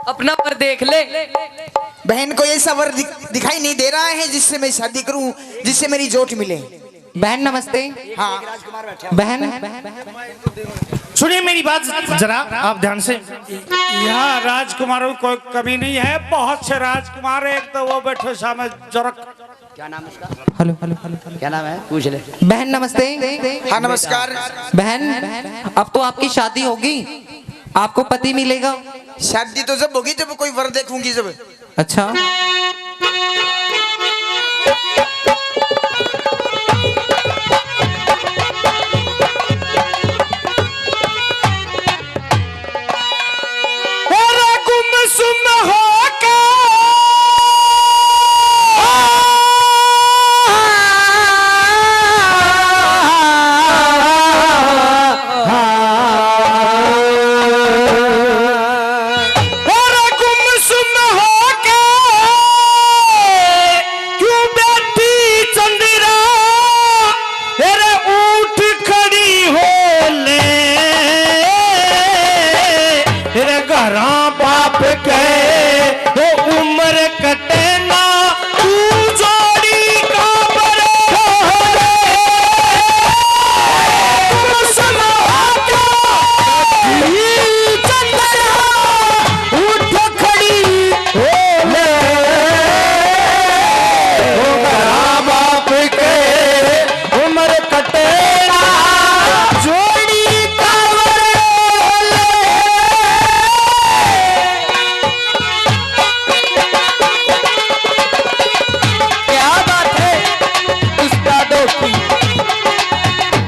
अपना पर देख ले। बहन को ऐसा वर दिखाई नहीं दे रहा है जिससे मैं शादी करूं, जिससे मेरी जोट मिले। बहन नमस्ते। हाँ बहन सुनिए मेरी बात जरा आप ध्यान से। यहाँ राजकुमारों को कोई कमी नहीं है, बहुत से राजकुमार है। एक तो वो बैठे सामने जरक। क्या नाम है उसका? Hello hello hello hello. क्या नाम है? पूछ ले। बहन नमस्ते। हाँ नमस्कार। बहन अब तो आपकी शादी होगी, आपको पति मिलेगा। शादी तो जब होगी जब कोई वर देखूंगी जब। अच्छा गुमसुम होके क्यों बैठी चंद्रा, अरे उठ खड़ी हो ले, अरे घरा बाप के वो उम्र कटे ना, तू जोड़ी का बरे चंद्रा उठ खड़ी हो ले, वो घरा बाप के उम्र कटे ना, जोड़ी का बरे क्या बात है उस्तादों की।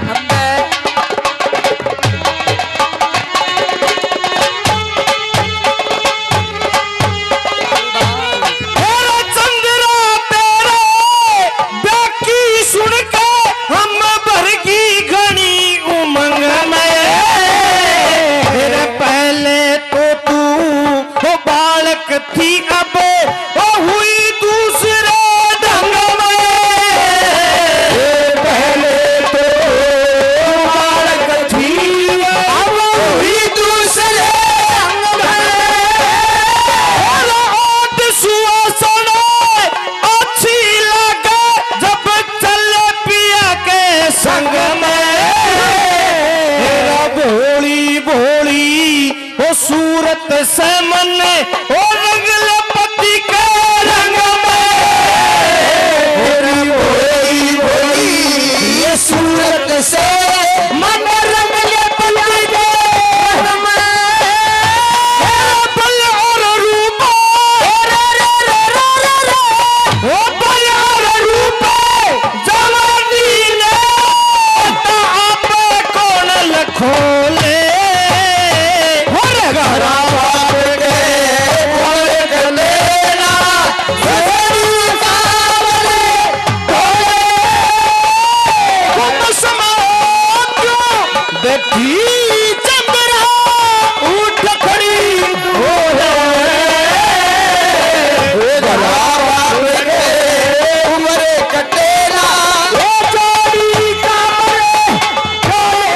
हमने तेरा चंद्रा तेरे बाकी सुन के हम भर की घनी उमंग में, तेरे पहले तो तू वो बालक थी, अब वो हुई दूसरे ढंग में, पहले तो बालक थी, अब हुई दूसरे ढंग में, सुहासन अच्छी लगे जब चले पिया के संग में, तेरा भोली भोली वो सूरत से मन वो रंगल पति के उम्र कटेला जोड़ी कांवर ढोले।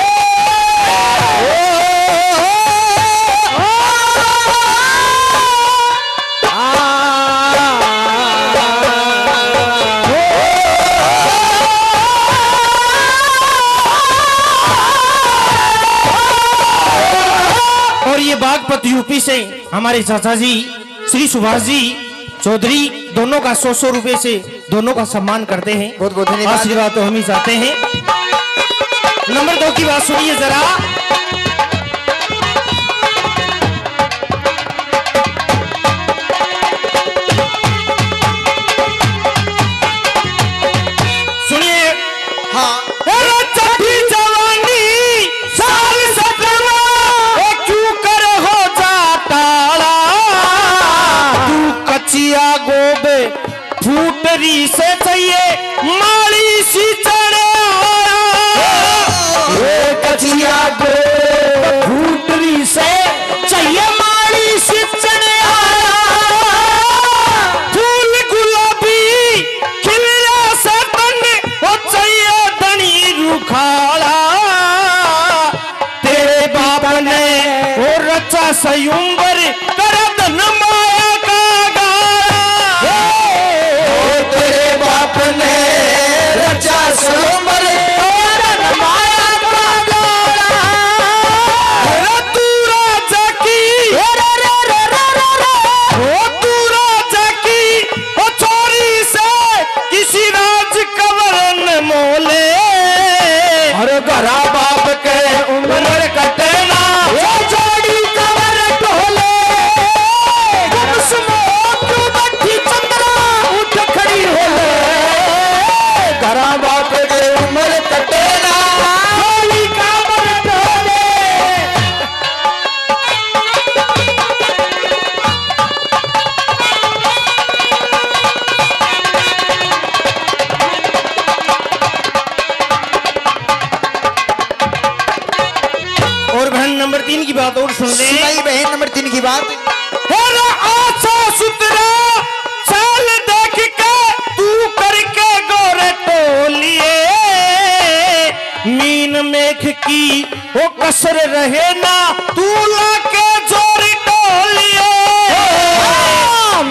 और ये बागपत यूपी से हमारे चाचा जी श्री सुभाष जी चौधरी दोनों का 100 रुपए से दोनों का सम्मान करते हैं। बहुत बहुत धन्यवाद। आशीर्वाद तो हम ही चाहते हैं। नंबर 2 की बात सुनिए जरा। सुनिए। हाँ गोबे फूटरी से चाहिए माली सी चढ़े कचिया फूटरी से चाहिए माली सी चढ़े फूल गुलाबी खिलिया से तन वो चाहिए धनी रुखाड़ा तेरे बाप ने वो रचा सयुंबर कर धन माया का अपने रचा सोमर माया का गाड़ा। तू राजा की तू राजा की ओ चोरी से किसी राज कवर न मोले। अरे घरा बाप के उम्र कटेना वो जोड़ी कवर ढोले। बट्टी चंद्रा उठ खड़ी होले। घरा बाप के उम्र कटेना जोड़ी कवर ढोले। और बहन नंबर 3 की बात और सुन ले। सुनाई बहन नंबर 3 की बात। आछा सुतरा चाल देख के तू करके गोरे टोलिए मीन मेख की वो कसर रहे ना तू लाके जोर टोलिए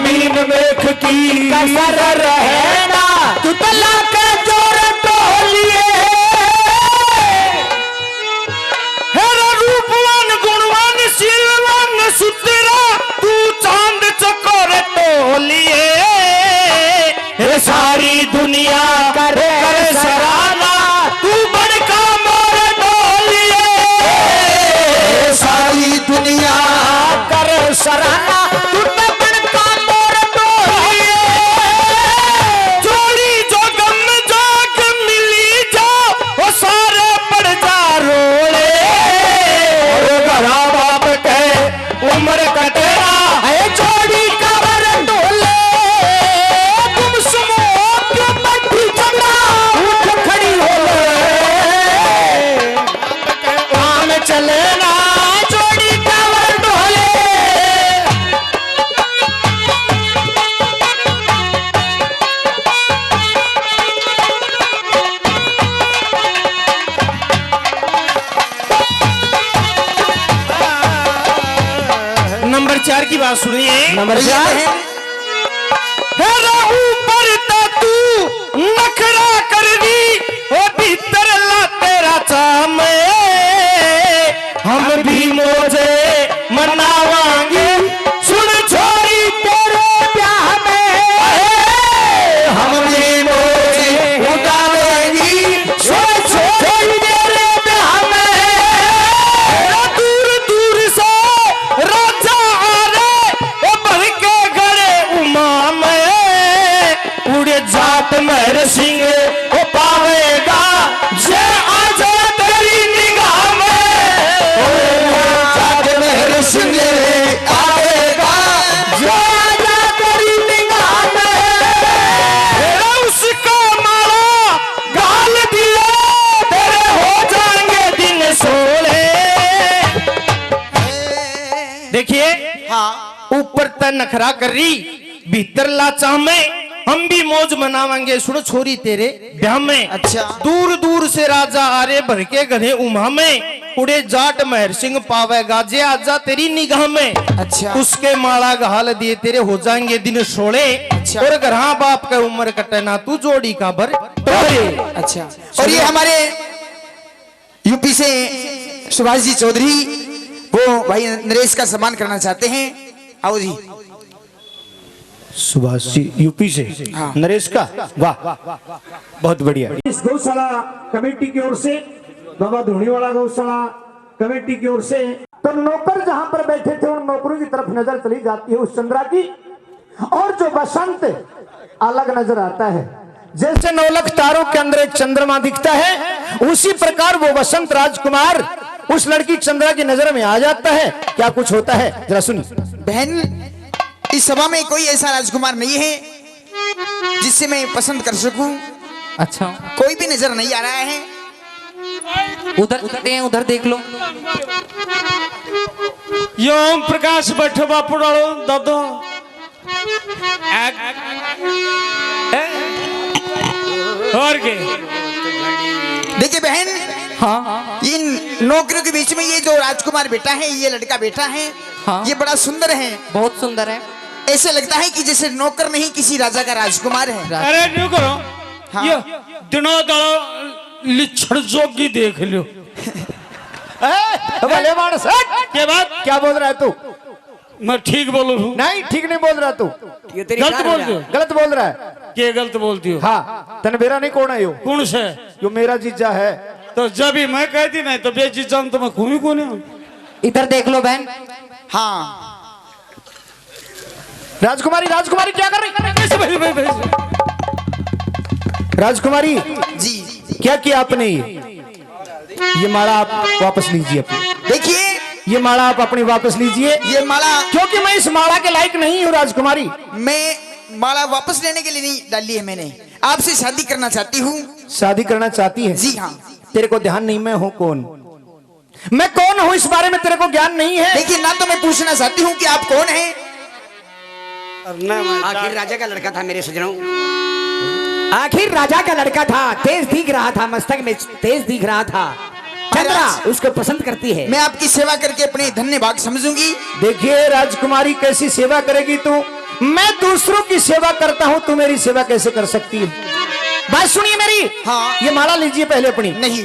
मीन मेख की कसर रहे ना तू तला के जोर टोलिए। हेरा रूपवान गुणवान शीलवान सुतरा तू चांद चकोर टोलिए हे सारी दुनिया करे सराहना तू बड़का मोर टोलिए सारी दुनिया कर सराहना तू तो बड़का मोर टोलिए। जोड़ी जो गम जाग मिली जा वो सारे पड़ जा रोले। घरा बाप के उम्र कटेरा है जोड़ी कवर ढोले। तुम सुनो क्यों बट्टी चंद्रा उठ खड़ी होले। काम चले ना जोड़ी कवर ढोले। नंबर 4 की बात सुनिए। नंबर 4 हेरा ऊपर ता तू नखरा कर दी ओ भीतर ला तेरा चाम हम भी मोजे मनावांगे सुन छोरी तेरे ब्याह में हम भी मोजे उड़ावेंगी छोड़ छोड़ तेरे ब्याह में। दूर दूर से राजा आ रे ओ भर के घरे उमा में उड़े जाट महर सिंह ओ पावेगा जे आजा तेरी निगाह में। जाट महर सिंह आएगा जो आजा तेरी निगाह में। तेरा उसका माला गाल दिया तेरे हो जाएंगे दिन सोले। देखिए हाँ ऊपर तक नखरा कर रही भीतर लाचा में हम भी मौज मनावेंगे। सुनो छोरी तेरे ब्याह में। अच्छा। दूर दूर से राजा आरे भर के घने उमा में, उड़े जाट महर सिंह पावेगा जे आजा तेरी निगाह में। अच्छा। उसके माला घाल दिए तेरे हो जाएंगे दिन सोले। अच्छा। और घरा बाप का उम्र कटे ना तू जोड़ी का भर टोरे। अच्छा। और ये हमारे यूपी से सुभाष जी चौधरी, वो भाई नरेश का सम्मान करना चाहते हैं। आओ जी। सुभाष जी यूपी से हाँ। नरेश का, वाह बहुत बढ़िया। इस गौशाला कमेटी की ओर से, बाबा धोनीवाला गौशाला कमेटी की ओर से, तो नौकर जहां पर बैठे थे उन नौकरों की तरफ नजर चली जाती है उस चंद्रा की, और जो बसंत अलग नजर आता है। जैसे 9 लाख तारों के अंदर एक चंद्रमा दिखता है, उसी प्रकार वो बसंत राजकुमार उस लड़की चंद्रा की नजर में आ जाता है। क्या कुछ होता है जरा सुनिए। बहन, इस सभा में कोई ऐसा राजकुमार नहीं है जिससे मैं पसंद कर सकूं। अच्छा, कोई भी नजर नहीं आ रहा है। उधर उधर हैं, उधर देख लो। यो ओम प्रकाश बैठो बापू डालो दादो। और के देखिए बहन, हाँ इन नौकरियों के बीच में ये जो राजकुमार बेटा है, ये लड़का बेटा है, हाँ। ये बड़ा सुंदर है। बहुत सुंदर है। ऐसे लगता है कि जैसे नौकर नहीं किसी राजा का राजकुमार है। अरे न्यू करो। हाँ। ये दिनों दाड़ो लिछड़ जोगी देख लो। भले मानस, के बात क्या बोल रहा है तू? मैं ठीक बोलू हूँ। नहीं ठीक नहीं बोल रहा तू, गलत बोल दो। गलत बोल रहा है। के गलत बोलती हो? हाँ तन मेरा नहीं कौन है यो? कौन से? यो मेरा जीजा है। तो जब भी मैं कहती नहीं तो बेचीज जान तो मैं खूनी कौन हूँ? इधर देख लो बहन। हाँ। राजकुमारी, राजकुमारी क्या कर रही? राजकुमारी जी। क्या किया आपने? ये माला आप वापस लीजिए अपनी। देखिए, ये माला आप अपनी वापस लीजिए, ये माला क्योंकि मैं इस माला के लायक नहीं हूँ। राजकुमारी, मैं माला वापस लेने के लिए नहीं डाली है, मैंने आपसे शादी करना चाहती हूँ। शादी करना चाहती है? जी हाँ। तेरे को ध्यान नहीं मैं हूँ कौन? मैं कौन हूँ इस बारे में तेरे को ज्ञान नहीं है? लेकिन ना तो मैं पूछना चाहती हूँ कि आप कौन हैं। आखिर राजा का लड़का था मेरे सजनों, आखिर राजा का लड़का था। तेज दिख रहा था, मस्तक में तेज दिख रहा था। चंद्रा उसको पसंद करती है। मैं आपकी सेवा करके अपने धन्य भाग समझूंगी। देखिए राजकुमारी, कैसी सेवा करेगी तू? मैं दूसरों की सेवा करता हूँ, तू मेरी सेवा कैसे कर सकती है? बात सुनिए मेरी। हाँ। ये माला लीजिए पहले अपनी। नहीं।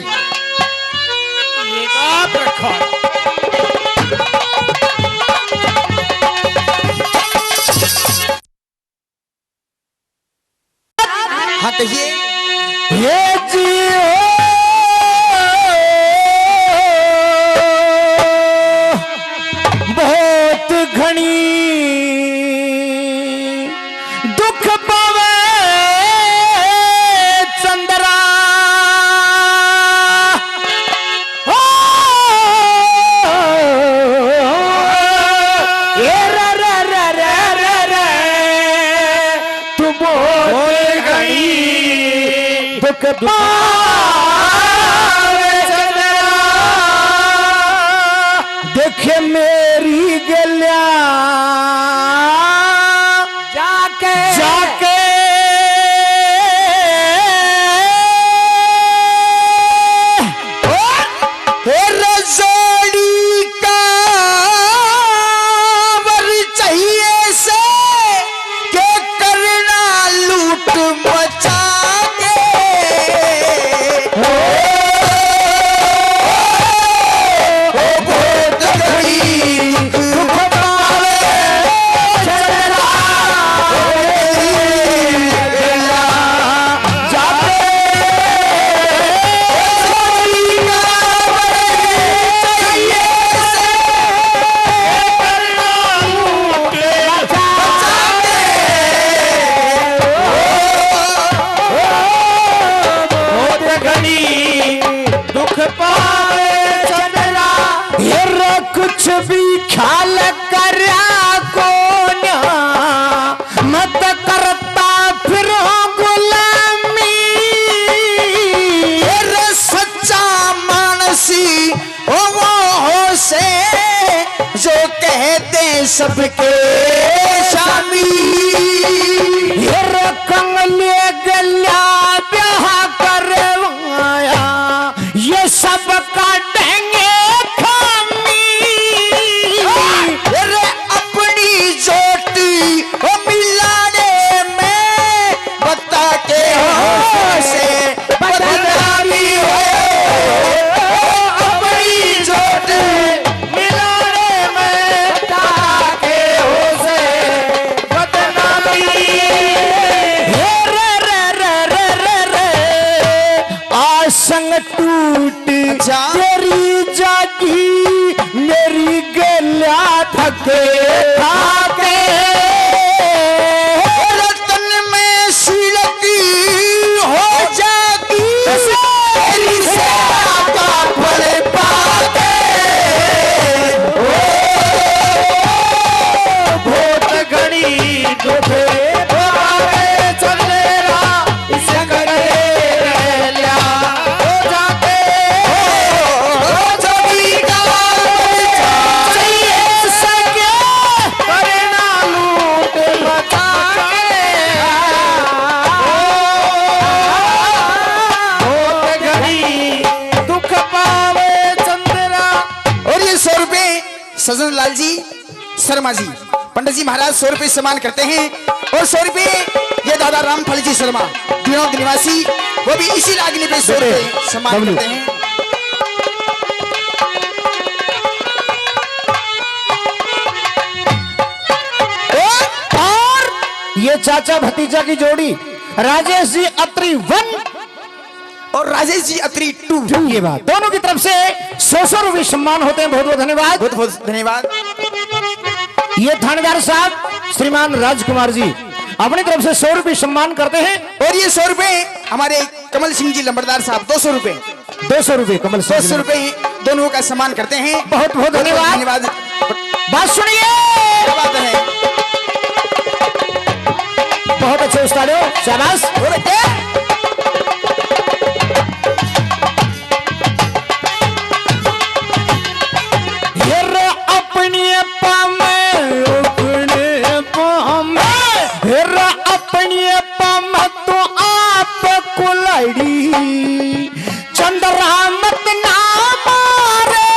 ये आप रखो। हाँ तो ये जियो बहुत घनी दुख पावे चंद्रा, ये रे रे रे रे रे रे तू बहुत घनी दुख पावे चंद्रा। देखे मेरी गलिया जाके जाके रजोड़ी का वर चाहिए से के करना लूट मचा के। बहुत गरीब दुख पावे चंद्रा, जाके रजोड़ी का वर चाहिए बहुत घनी दुख पावे चंद्रा। हेरा कुछ भी ख्याल करया कौन, मत करता फिर गुलामी। रे सच्चा मानसी वो हो से जो कहते सबके शामी। दुखे पावे चंदेरा इसे करे लिया हो जाके जोगी का चाहिए सके करे ना लूट बचा के घड़ी दुख पावे चंदेरा। और ये 100 रुपए सजन लाल जी शर्मा जी पंडित जी महाराज 100 रुपए सम्मान करते हैं। और 100 रुपए ये दादा रामफल जी शर्मा विनोद निवासी वो भी इसी रागनी पे 100 रुपए सम्मान करते हैं। और ये चाचा भतीजा की जोड़ी राजेश जी अत्री 1 और राजेश जी अत्री 2 ये बात दोनों की तरफ से 100 रुपये सम्मान होते हैं। बहुत बहुत धन्यवाद। बहुत बहुत धन्यवाद। ये थानेदार साहब श्रीमान राजकुमार जी अपनी तरफ से 100 रुपये सम्मान करते हैं। और ये 100 रुपए हमारे कमल सिंह जी लंबरदार साहब 200 रुपए 200 रुपये कमल सिंह 200 रुपए दोनों का सम्मान करते हैं। बहुत बहुत धन्यवाद। धन्यवाद। बात सुनिए क्या बात है। बहुत अच्छे उस्ताद हो शाबाश। और चंद्रा मत ना मारे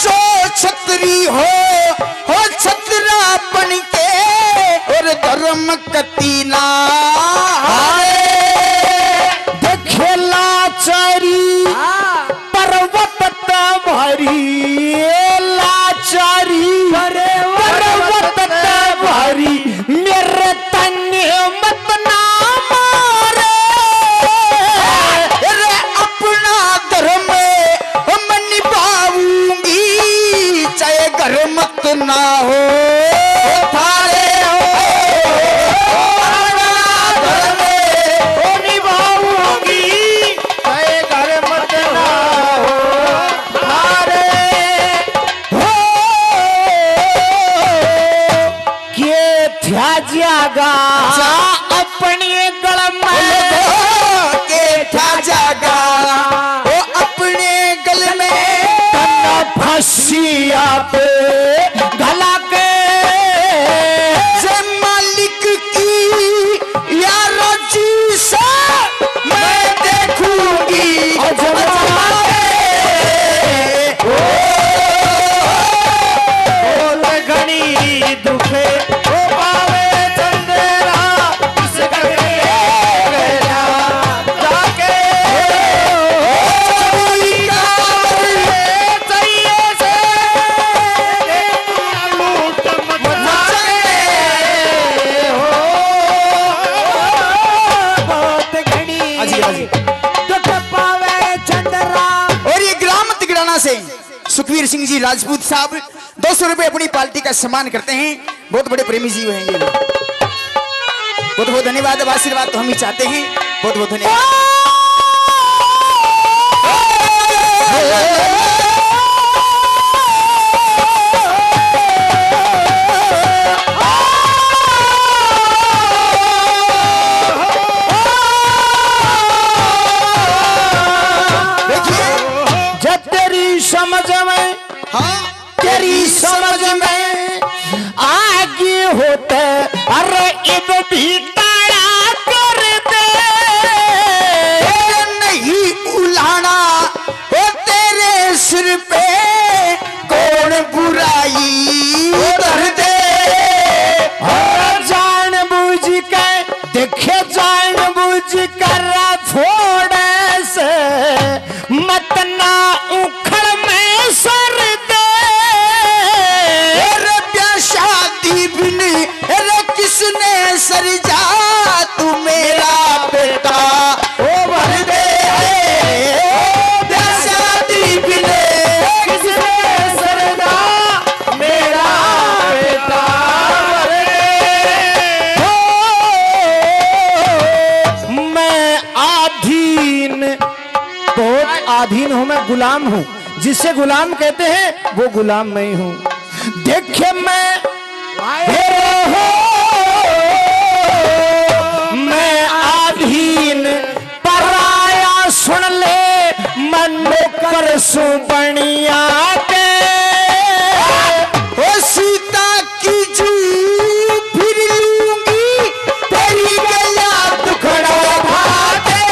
जो छतरी हो छतरा बन के और धर्म कतीना खेला चारी पर्वत भारी लाचारी पर्वत भारी मेरे तन्ने मत ना मारे अपना धर्म मैं निभाऊंगी चाहे घर मत ना हो थारे हो धर्म निभाऊंगी चाहे घर मत ना हो हारे हो के थ्या जागा अपने गल में के था जागा वो अपने गल में फसिया पे गला के से मालिक की यारो जी से मैं देखूंगी घड़ी दुखे पावे चंदेरा इसे करे लिया जाके चाहिए से लूट मचा के हो बहुत घड़ी दुख पावे चंद्रा। और ये ग्राम तिगड़ाना से सुखवीर सिंह जी राजपूत साहब 200 रुपए अपनी पार्टी का सम्मान करते हैं। बहुत बड़े प्रेमी जीव हैं ये। बहुत बहुत धन्यवाद। अब आशीर्वाद तो हम ही चाहते हैं। बहुत बहुत धन्यवाद। जब तेरी समझ में तेरी समझ में आगे होते अरे इब भी ताड़ा कर दे नहीं उलाना हो तेरे सिर पे कौन बुराई कर दे और जान बूझ के देखे जान बूझ कर थोड़े से मत ना उखड़ में सर दे शादी भी नहीं किसने सरजा तू मेरा बेटा ओ भर दे शादी भी नहीं किसने सरदा मेरा बेटा मैं आधीन बहुत आधीन हूं। मैं गुलाम हूं। जिसे गुलाम कहते हैं वो गुलाम मैं हूं। देखे मैं सुपनिया के ओ सीता की जू फिर लूंगी तेरी गया दुखड़ा भाटे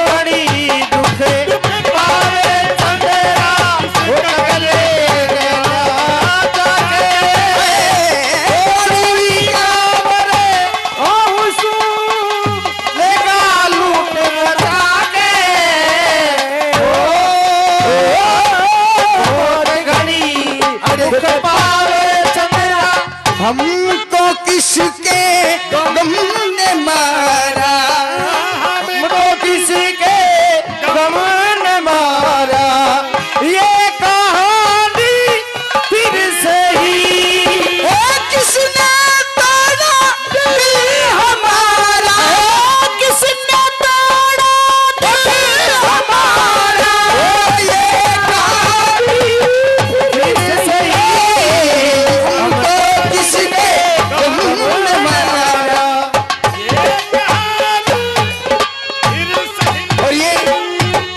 बड़ी दुख पावे चंद्रा उगले हमको किसके गम ने मारा हमको किसी के गम ने मारा ये कहानी फिर से ही ओ किसने तोड़ा दिल हमारा किसने तोड़ा दिल हमारा ये कहानी फिर से ही हमको किसने गम ने मारा और ये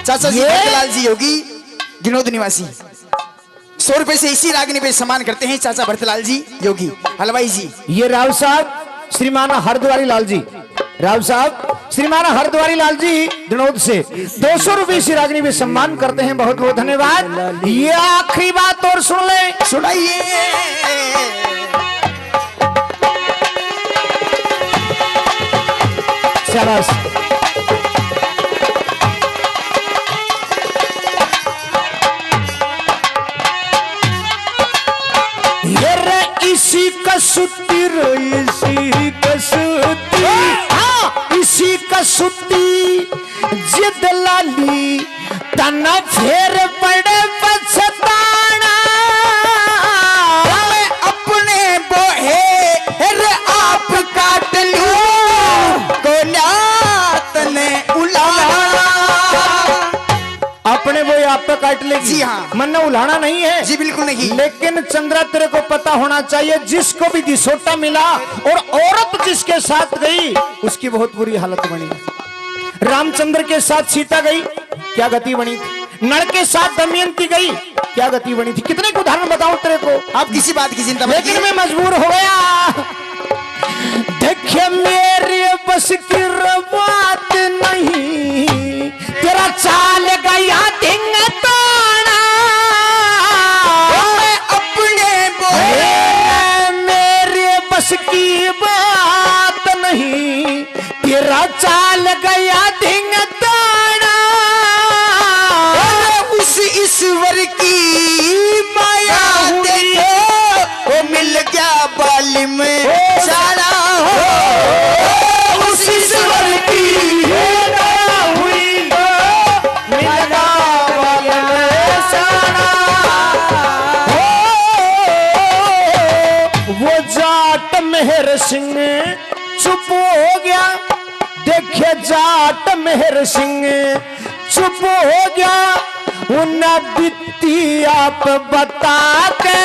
चाचा जी भरतलाल जी योगी गिनोद निवासी 100 रुपए से इसी रागनी पे सम्मान करते हैं चाचा भरतलाल जी योगी हलवाई जी। ये राव साहब श्रीमान हरद्वारी लाल जी, राव साहब श्रीमान हरद्वारी लाल जी दिनोद से 200 रुपए से रागनी में सम्मान करते हैं। बहुत बहुत धन्यवाद। ये आखिरी बात और सुन ले, सुनाइए। शाबाश। ये रे इसी कसुती रो इसी कसुती, इसी कसुती जिद लाली तना फेर पड़े पछताना अपने बोहे रे आप काट लू को तने उलाना। अपने वो आप पे काट लेगी। जी हाँ। मन ने उलाना नहीं है जी बिल्कुल नहीं। लेकिन चंद्रा तेरे को पता होना चाहिए जिसको भी दिसोटा मिला और औरत जिसके साथ गई उसकी बहुत बुरी हालत बनी। रामचंद्र के साथ सीता गई, क्या गति बनी थी। नल के साथ दमयंती गई, क्या गति बनी थी। कितने को उदाहरण बताऊं तेरे को, आप किसी बात की चिंता मत लेकिन कीजिए। मैं मजबूर हो गया। देखिए मेरे बस की बात नहीं, तेरा चाल गया दिन ताना। मैं अपने बोहे मेरे बस की बात नहीं, तेरा चाल गया दिन ताना। उस ईश्वर की माया देखो वो मिल गया बाली में सारा हो। उस ईश्वर की माया हुई मिल गया बाली में सारा। वो जाट मेहर सिंह चुप हो गया। देखिए जाट मेहर सिंह चुप हो गया। उन बीती आप बता के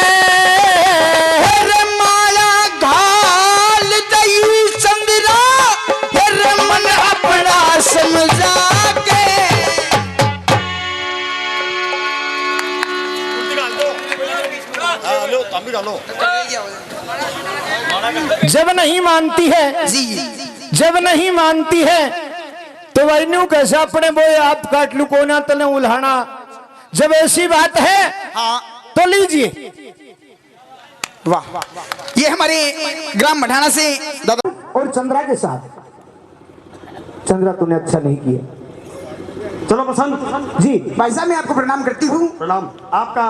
रे माया घाल दई चंद्रा रे मन अपना समझा के। लो तुम भी डालो। जब नहीं मानती है, जी जब नहीं मानती है तो वैन्यू कैसे अपने बोए आप काट लू कोना तले उल्हाना। जब ऐसी बात है हाँ तो लीजिए। वाह ये हमारे ग्राम मढ़ाना से दादा और चंद्रा के साथ चंद्रा तूने अच्छा नहीं किया। चलो बसंत जी भाई साहब मैं आपको प्रणाम करती हूँ। प्रणाम आपका।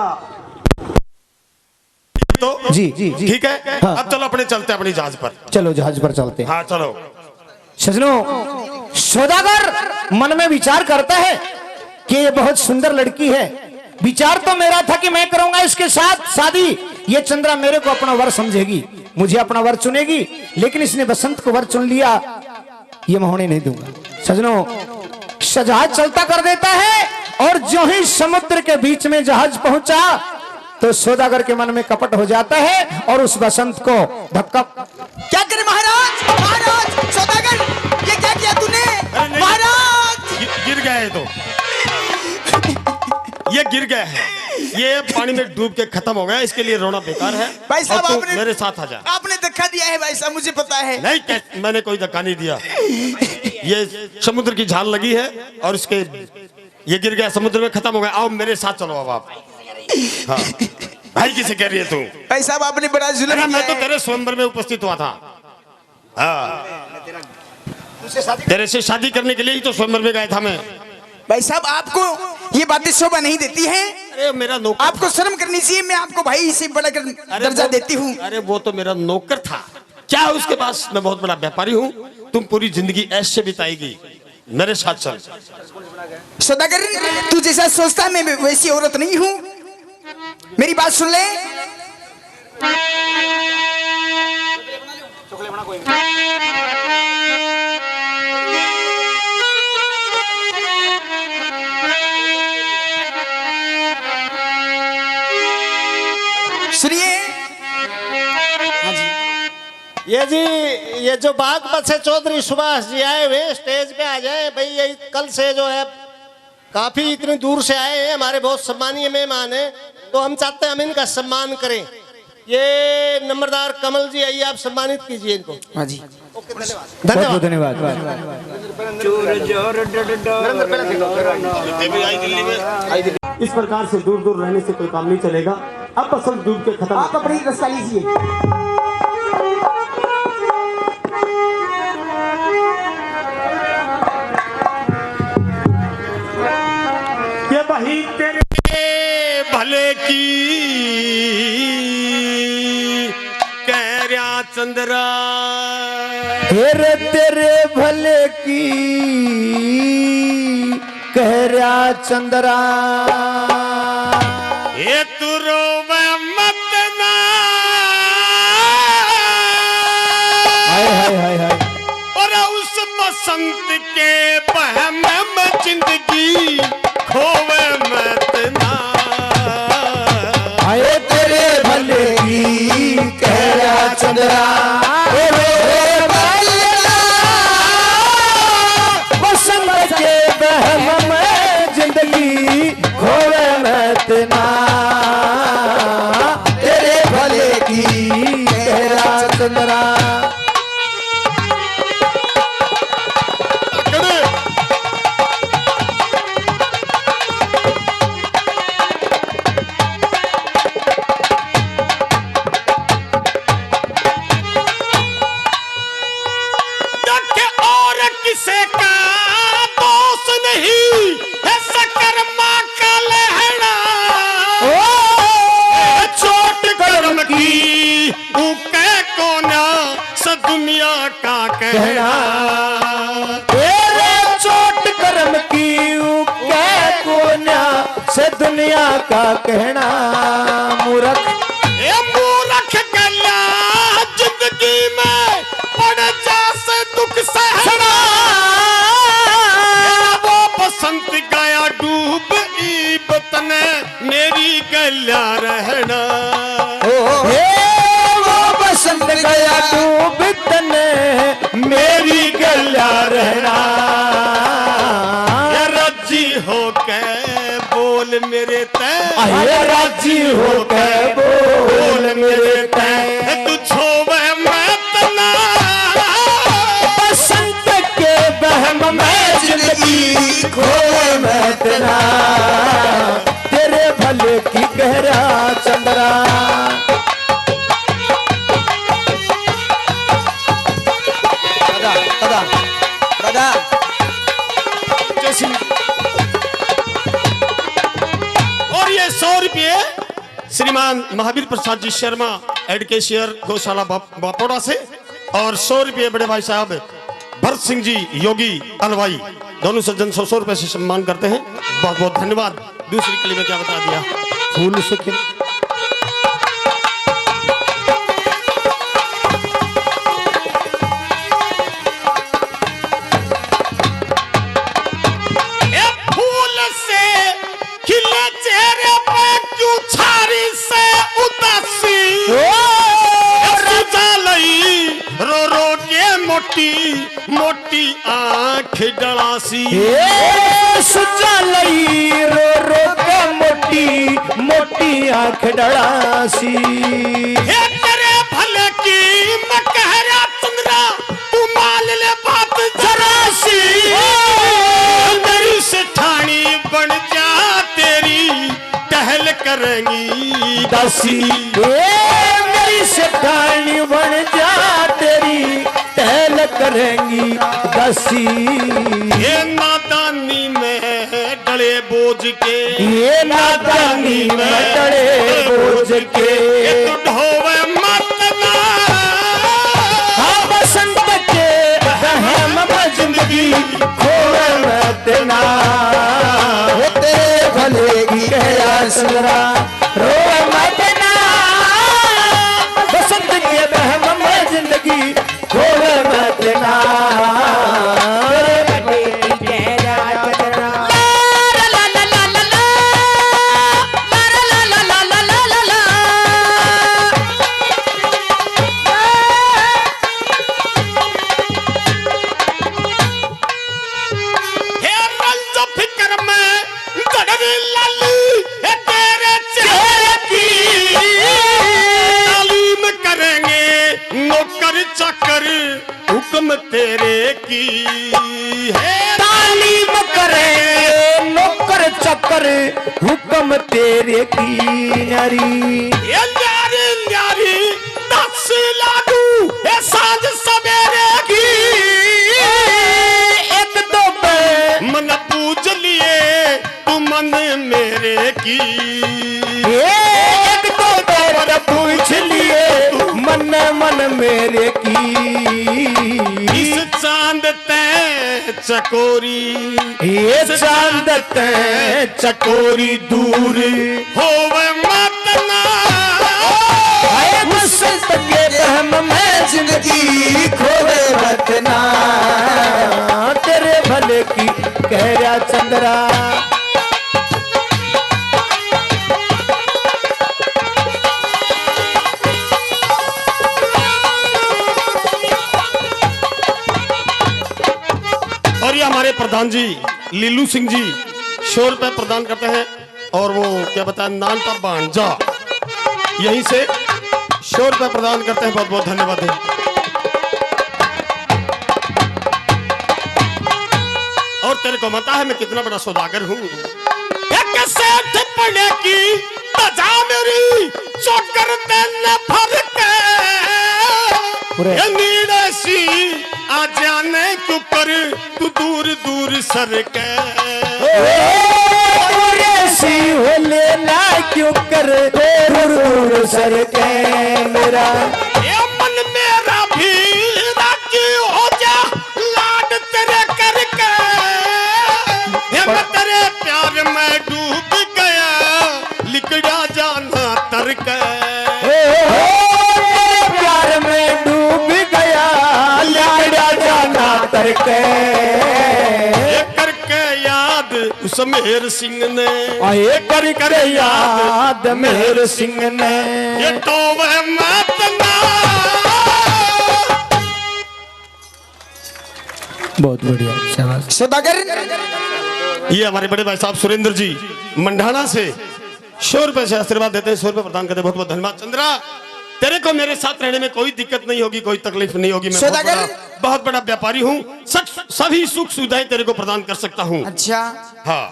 तो जी जी जी ठीक है। हाँ। अब चलो अपने चलते हैं अपनी जहाज पर। चलो जहाज पर चलते हैं। हाँ चलो। सजनों सौदागर मन में विचार करता है कि ये बहुत सुंदर लड़की है। विचार तो मेरा था कि मैं करूंगा इसके साथ शादी, ये चंद्रा मेरे को अपना वर समझेगी, मुझे अपना वर चुनेगी। लेकिन इसने बसंत को वर चुन लिया, ये मैं होने नहीं दूंगा। सजनों जहाज चलता कर देता है और जो ही समुद्र के बीच में जहाज पहुंचा तो सौदागर के मन में कपट हो जाता है और उस बसंत को धक्का। क्या करे महाराज, महाराज सौदागर ये क्या किया तूने महाराज। गया है तो ये गिर गया है, ये पानी में डूब के खत्म हो गया, इसके लिए रोना बेकार है। भाई साहब और तू आपने मेरे साथ आ जा। आपने धक्का दिया है भाई साहब, मुझे पता है। नहीं, मैंने कोई धक्का नहीं दिया। ये समुद्र की झाल लगी है और इसके ये गिर गया, समुद्र में खत्म हो गया। आओ मेरे साथ चलो अब आप। हाँ भाई किसे कह रही है तू? भाई साहब आपने बड़ा जुल्म किया मैं तो है। तेरे स्वयंवर में उपस्थित हुआ था। हाँ तेरे से शादी करने के लिए ही तो स्वयंवर में गया था मैं। भाई साहब आपको ये बातें शोभा नहीं देती हैं। अरे मेरा नौकर, आपको शर्म करनी चाहिए। मैं आपको भाई से बड़ा दर्जा देती हूँ। अरे वो तो मेरा नौकर था, क्या उसके पास? मैं बहुत बड़ा व्यापारी हूँ। तुम पूरी जिंदगी ऐसे बिताएगी, मेरे साथ चल। सौदागर तू जैसा सोचता है मैं वैसी औरत नहीं हूँ। मेरी बात सुन ले। सुनिए। हाँ जी। ये जी, ये जो बाग बसे चौधरी सुभाष जी आए हुए स्टेज पे आ जाए भाई। ये कल से जो है काफी इतनी दूर से आए हैं, हमारे बहुत सम्मानीय मेहमान हैं, तो हम चाहते हैं हम इनका सम्मान करें। ये नंबरदार कमल जी आइए, आप सम्मानित कीजिए इनको। हाँ जी धन्यवाद धन्यवाद। इस प्रकार से दूर दूर रहने से कोई काम नहीं चलेगा। अब बसंत डूब के खत्म। आप अपनी रस्ता लीजिए। ये वही तेरे भले की कह रहा चंद्रा, हेरे तेरे भले की कह रहा चंद्रा। ये तू रोवे मत ना, हाय हाय हाय हाय। और उस बसंत के बहम में जिंदगी खोवे मत ना। हाय तेरे भले की कह रहा चंद्रा। बसंत के बहम में जिंदगी खोवे मत ना। तेरे भले की कह रहा चंद्रा। किसे का दोष नहीं है सकरमा का लहरा। चोट कर्म की ऊके कोना स दुनिया का कहना। तेरे चोट कर्म की ऊके कोना से दुनिया का कहना। मूर्ख मूर्ख गला जिंदगी में पड़ जा से दुख सहना। वो बसंत गया डूब ईब तने मेरी गला रहना। वो बसंत गया डूब तने मेरी गला रहना। राजी हो के बोल मेरे तय, राजी हो के बोल मेरे तय। तू छोवे मत ना। बसंत के बहम में जिंदगी खोए मत ना। तेरे भले की कह रहा चंद्रा। और ये 100 रुपये श्रीमान महावीर प्रसाद जी शर्मा एडकेशियर गौशाला बापोड़ा से, और 100 रुपये बड़े भाई साहब भरत सिंह जी योगी अलवाई, दोनों सज्जन 100 रुपये से सम्मान करते हैं। बहुत बहुत धन्यवाद। दूसरी कली में क्या बता दिया? फूल से फूल से खिले चेहरे पे क्यों छारी से उदासी। रो रो के मोटी मोटी आंख डलासी। सुजा लई रो रो के मोटी मोटी आंख डड़ासी। हे तेरे भले की मैं कह रहा चंद्रा, तू मान ले बात जरा सी। मेरी सेठानी बन जा तेरी टहल करेंगी दासी। मेरी सेठानी बन जा तेरी टहल करेंगी दासी। ये नादानी में डले बोझ के, ये नादानी में डले बोझ के, ढोवे मत ना। हाँ बसंत के रहम में जिंदगी खोवे मत ना। वो तेरे भले की कह सुरा रोवे मत ना। बसंत के रहम में जिंदगी खोवे मत ना। चक्कर हुक्म तेरे की है। तालीम करे नौकर चक्कर हुक्म तेरे की नारी। ये न्यारी न्यारी दस लागू ये साँझ सवेरे की। एक दो मन पूज लिए तू मन मेरे की। एक दो बार पूछ लिए मन मन मेरे की। इस चांद ते चकोरी, ये चांद ते चकोरी दूर होवे मत ना। आए बसंत के बहम में जिंदगी खोवे मत ना। तेरे भले की कह रहा चंद्रा। और ये हमारे प्रधान जी लीलू सिंह जी 100 रुपए प्रदान करते हैं। और वो क्या बताया नान का बांजा यहीं से 100 रुपए प्रदान करते हैं। बहुत बहुत धन्यवाद है। और तेरे को पता है मैं कितना बड़ा सौदागर हूँ। एक सेठ पड़े की तजा मेरी चोकर देने भर के। ये नीड़े सी आ जाने क्यों कर तू दूर दूर सर के। सी हो लेना क्यों कर दूर दूर सर के मेरा। ये मन मेरा भी राजी हो जा लाड तेरे करके। ये मैं तेरे प्यार में डूब गया लिकड़ा जाना तरक। प्यार में डूब गया लिकड़ा जाना तरक। ये करके याद उस मेहर सिंह ने, आए कर याद मेहर सिंह ने। ये तो वह मत ना। बहुत बढ़िया शाबाश। सौदागर ये हमारे बड़े भाई साहब सुरेंद्र जी मंडाना से 100 रुपए से आशीर्वाद देते हैं। 100 रुपए प्रदान करते हैं। बहुत बहुत धन्यवाद। चंद्रा तेरे को मेरे साथ रहने में कोई दिक्कत नहीं होगी, कोई तकलीफ नहीं होगी। मैं बहुत बड़ा व्यापारी हूँ। सभी सुख सुविधाएं तेरे को प्रदान कर सकता हूँ। अच्छा हाँ।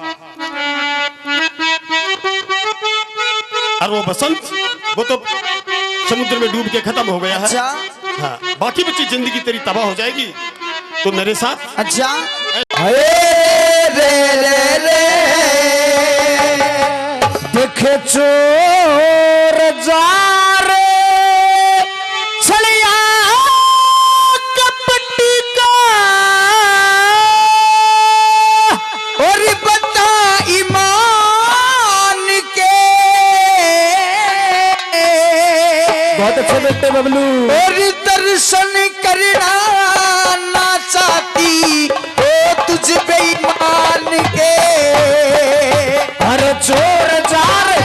और वो बसंत वो तो समुद्र में डूब के खत्म हो गया है। अच्छा हाँ, बाकी बची जिंदगी तेरी तबाह हो जाएगी तो मेरे साथ। अच्छा रे रे रे देखे चोर जार छलिया कपटी का और बता ईमान के। बहुत अच्छे बेटे बबलू। और दर्शन करना ना चाहती ओ तुझ बेईमान के। हर चोर जार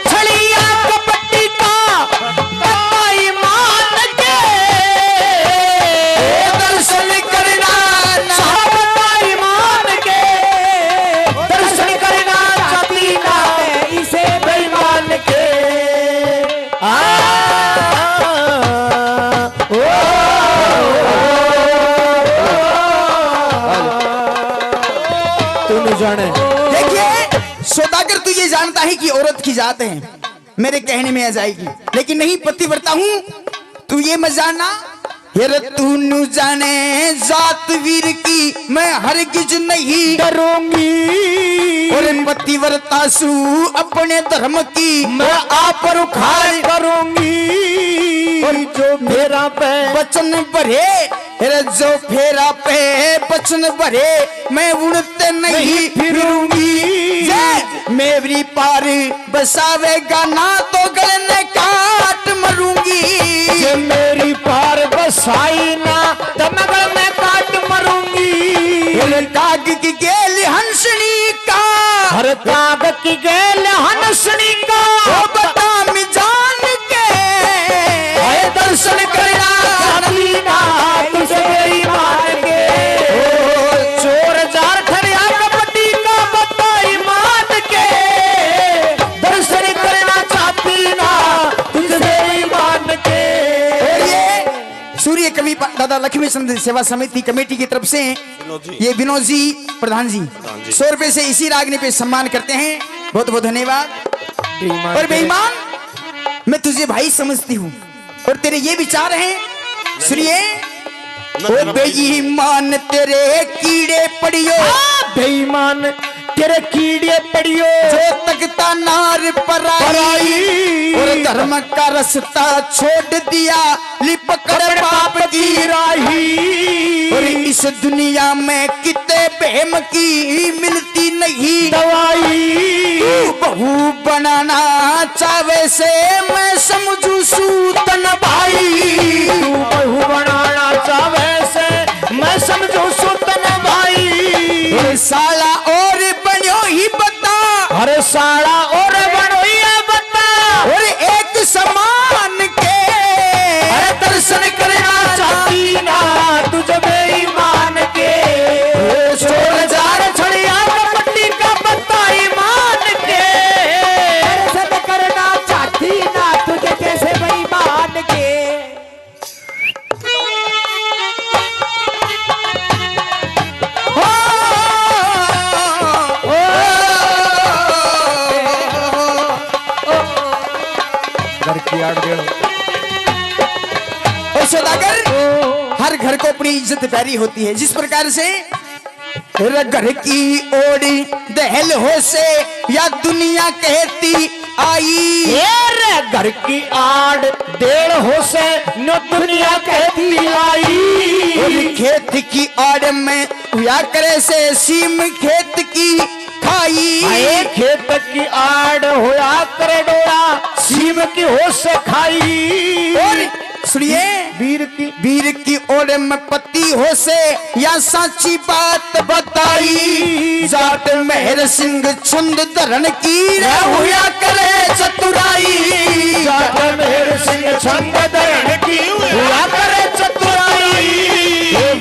छलिया कपटी का बता ईमान के। दर्शन करना ना बता ईमान के। ये जानता है कि औरत की जात है, मेरे कहने में आ जाएगी, लेकिन नहीं, पतिव्रता हूँ। तू ये मत जानना, हेर तू नु जाने जात वीर की मैं हरगिज नहीं डरूंगी, और पतिव्रता सू अपने धर्म की मैं आप पर उखाड़ करूंगी, और जो मेरा पे वचन भरे, जो फेरा पे बचन भरे मैं उड़ते नहीं फिरूंगी, मेरी पार बसावेगा ना तो गले काट मरूंगी, ये मेरी पार बसाई ना तो मैं गले काट मरूंगी, काग की गेल हंसनी का, हर काग की गेल हंसनी का, वो बता मैं जान के आए दर्शन करना तुझे मेरी मान के, चोर जार ठड़िया कपटी का बताई मान के, दर्शन करना चाहती ना तुझे मेरी मान के। और ये सूर्य कवि दादा लक्ष्मी चंद सेवा समिति कमेटी की तरफ से ये विनोद जी प्रधान जी 100 रुपए से इसी रागनी पे सम्मान करते हैं, बहुत बहुत धन्यवाद। और बेईमान, मैं तुझे भाई समझती हूँ और तेरे ये विचार हैं, सुनिए, ओ बेईमान तेरे कीड़े पड़ियो, बेईमान तेरे कीड़े पड़ियो, जो तकता नार पराई, और धर्म का रास्ता छोड़ दिया लिपकड़ पाप की राही, और इस दुनिया में कितने बहम की मिलती नहीं दवाई, बहू बनाना चावे से मैं समझू सूतन भाई, बहू बनाना चावे से मैं समझू सूतन भाई, साला और बनो ही बता, अरे साला और बनो ही बता, और एक समान के अरे दर्शन करना चाहती ना तुझे बेईमान के, चोर जार छड़िया कपटी का बताई मान के, दर्शन करना चाहती ना तुझे कैसे बेईमान के। हर घर को अपनी इज्जत प्यारी होती है, जिस प्रकार से घर की ओड़ी दहल हो से या दुनिया कहती आई, घर की आड़ डेढ़ हो से न दुनिया कहती आई, खेत की आड़ में हुआ करे से सीम खेत की खाई, खेत की आड़ होया करे डोरा सीम की हो से खाई, और सुनिए, वीर की ओर में पति हो से या साची बात बताई, जाट मेहर सिंह छंद धरण की हुआ करे चतुराई, जाट मेहर सिंह छंद धरण की हुआ करे चतुराई,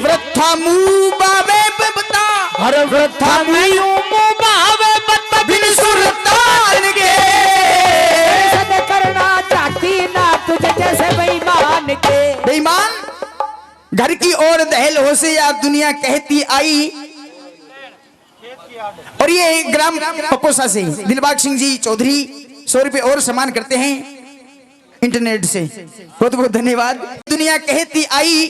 वृथा मुंह बावे बता, हर वृथा मुंह बावे बता, बिन सुल्तान के करना चाहती ना तुझे जैसे बेईमान के। बेईमान, घर की ओर दहल हो से या दुनिया कहती आई, और ये ग्राम पकोसा से दिलबाग सिंह जी चौधरी 100 रुपए और सम्मान करते हैं इंटरनेट से, बहुत बहुत धन्यवाद। दुनिया कहती आई,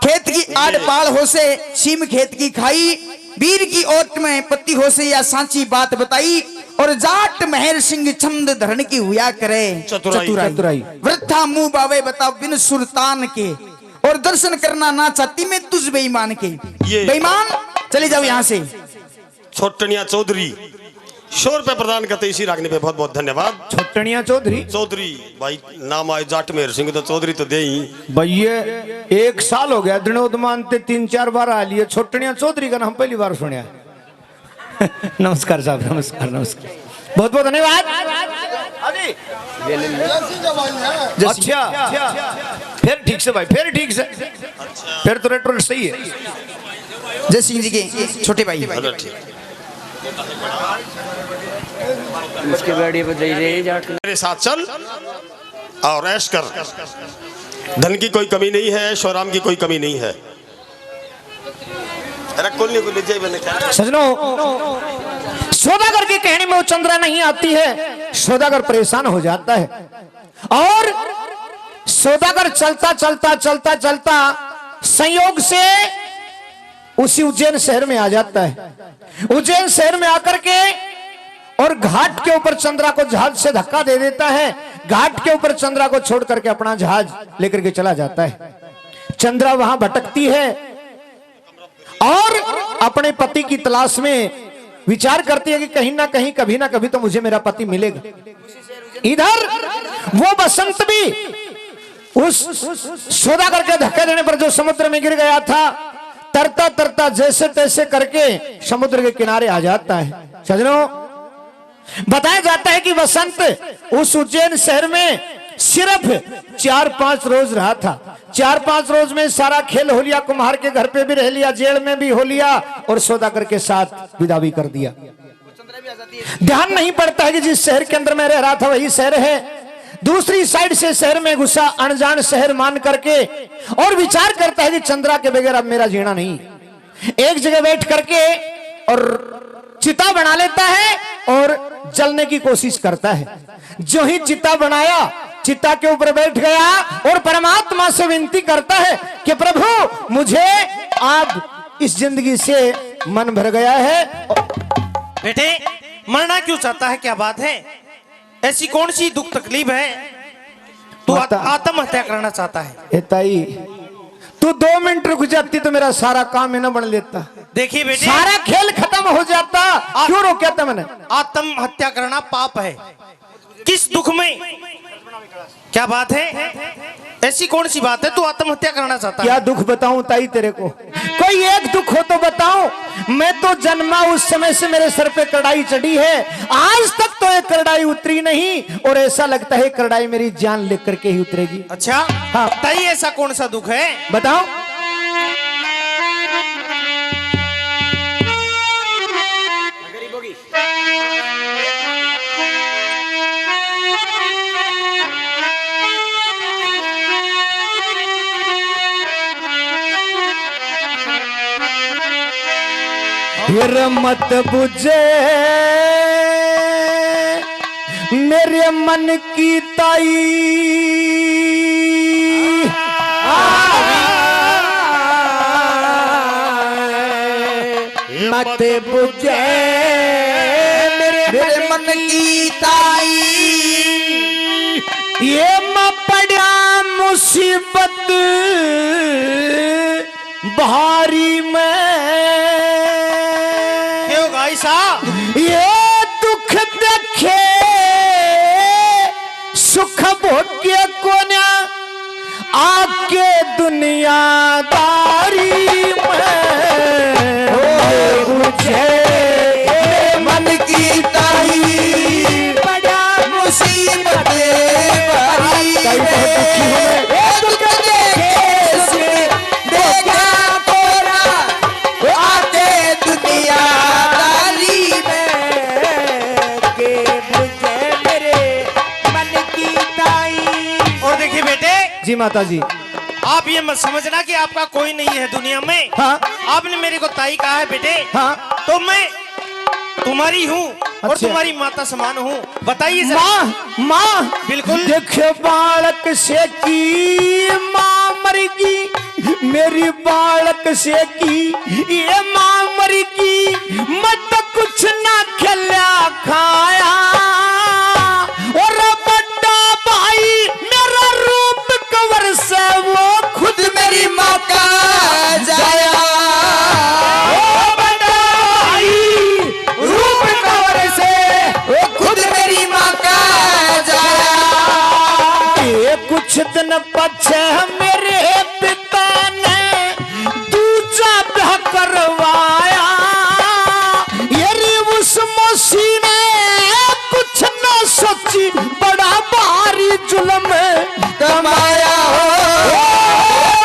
खेत की आड़ पाड़ हो से सीम खेत की खाई, वीर की ओट में पत्ती हो से या सांची बात बताई, और जाट मेहर सिंह छंद धरण की हुआ करे चतुराई, वृथा मुंह बावे बताओ बिन सुल्तान के, और दर्शन करना ना चाहती मैं तुझ बेईमान के। बेईमान, चले जाओ यहाँ से। छोटनिया चौधरी 100 रुपए प्रदान करते इसी रागने पे, बहुत बहुत धन्यवाद। छोटनिया चौधरी भाई, नाम आए जाट मेहर सिंह तो चौधरी तो दे ही भैया, 1 साल हो गया दृणोद मानते 3-4 बार आ लिए, छोटनिया चौधरी का नाम पहली बार सुनिया। नमस्कार साहब, नमस्कार नमस्कार, बहुत बहुत धन्यवाद। अच्छा, फिर ठीक से भाई, फिर ठीक से, फिर तो रेट सही है। जय सिंह जी के छोटे भाई, उसके गाड़ी मेरे साथ चल और ऐश कर, धन की कोई कमी नहीं है, शोराम की कोई कमी नहीं है। सजनों, सौदागर के कहने में वो चंद्रा नहीं आती है। सौदागर परेशान हो जाता है और सौदागर चलता चलता चलता चलता संयोग से उसी उज्जैन शहर में आ जाता है। उज्जैन शहर में आकर के और घाट के ऊपर चंद्रा को जहाज से धक्का दे देता है। घाट के ऊपर चंद्रा को छोड़ करके अपना जहाज लेकर के चला जाता है। चंद्रा वहां भटकती है और अपने पति की तलाश में विचार करती है कि कहीं ना कहीं कभी ना कभी तो मुझे मेरा पति मिलेगा। इधर वो बसंत भी उस सौदागर के धक्के देने पर जो समुद्र में गिर गया था, तरता तरता जैसे तैसे करके समुद्र के किनारे आ जाता है। सजनों, बताया जाता है कि बसंत उस उज्जैन शहर में सिर्फ 4-5 रोज रहा था। 4-5 रोज में सारा खेल हो लिया, कुम्हार के घर पे भी रह लिया, जेल में भी हो लिया और सौदागर के साथ विदा भी कर दिया। ध्यान नहीं पड़ता है कि जिस शहर के अंदर मैं रह रहा था वही शहर है। दूसरी साइड से शहर में घुसा, अनजान शहर मान करके, और विचार करता है कि चंद्रा के बगैर अब मेरा जीना नहीं। एक जगह बैठ करके और चिता बना लेता है और जलने की कोशिश करता है। जो ही चिता बनाया, चिता के ऊपर बैठ गया और परमात्मा से विनती करता है कि प्रभु मुझे आप इस जिंदगी से मन भर गया है। बेटे, मरना क्यों चाहता है? क्या बात है? ऐसी कौन सी दुख तकलीफ है तू आत्महत्या करना चाहता है? ए ताई, तू 2 मिनट रुक जाती तो मेरा सारा काम ही न बन लेता। देखिए बेटे, सारा खेल खत्म हो जाता। क्यों रोका था मैंने? आत्महत्या करना पाप है। किस दुख में? क्या बात है? ऐसी कौन सी बात है तू आत्महत्या करना चाहता है? क्या दुख बताऊं ताई तेरे को? कोई एक दुख हो तो बताओ। मैं तो जन्मा उस समय से मेरे सर पे कड़ाई चढ़ी है, आज तक तो एक कड़ाई उतरी नहीं और ऐसा लगता है कड़ाई मेरी जान लेकर के ही उतरेगी। अच्छा, हाँ। ताई ऐसा कौन सा दुख है? बताओ। फिर मत बुझे मेरे मन की ताई, मत बुझे मेरे मन की ताई। ये मैं पड़ा मुसीबत भारी में, ये दुख देखे सुख भोग्य को न आके दुनियादारी में। मुझे मन की ताई बड़ा मुसीबत भारी में, दुख देखे सुख देखा पूरा आके दुनिया जी। माता जी, आप ये मत समझना कि आपका कोई नहीं है दुनिया में। हाँ? आपने मेरे को ताई कहा है बेटे। हाँ? तो मैं तुम्हारी हूँ और अच्छा। तुम्हारी माता समान हूँ। बताइए माँ, माँ बिल्कुल। देखे बालक से की माँ मरेगी, मेरी बालक से की ये माँ मरेगी। मत कुछ ना खिला खाया और बड़ा भाई मेरा रूप कवर से वो खुद मेरी माँ का जाया। ओ बड़ा भाई रूप कवर से वो खुद मेरी माँ का जाया। ये कुछ दिन पछे मेरे पिता ने दूजा ब्याह करवाया। ये उस मौसी ने कुछ न सोची बड़ा भारी जुल्म कमाया।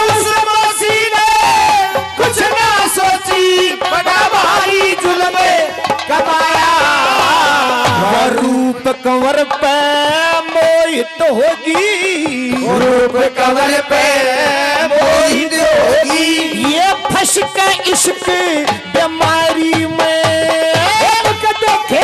उस मौसी ने कुछ न सोची बड़ा भारी जुल्म कमाया। रूप कंवर पे मोहित होगी, रूप कंवर पे मोहित होगी। ये फंस के इश्क बीमारी में देखे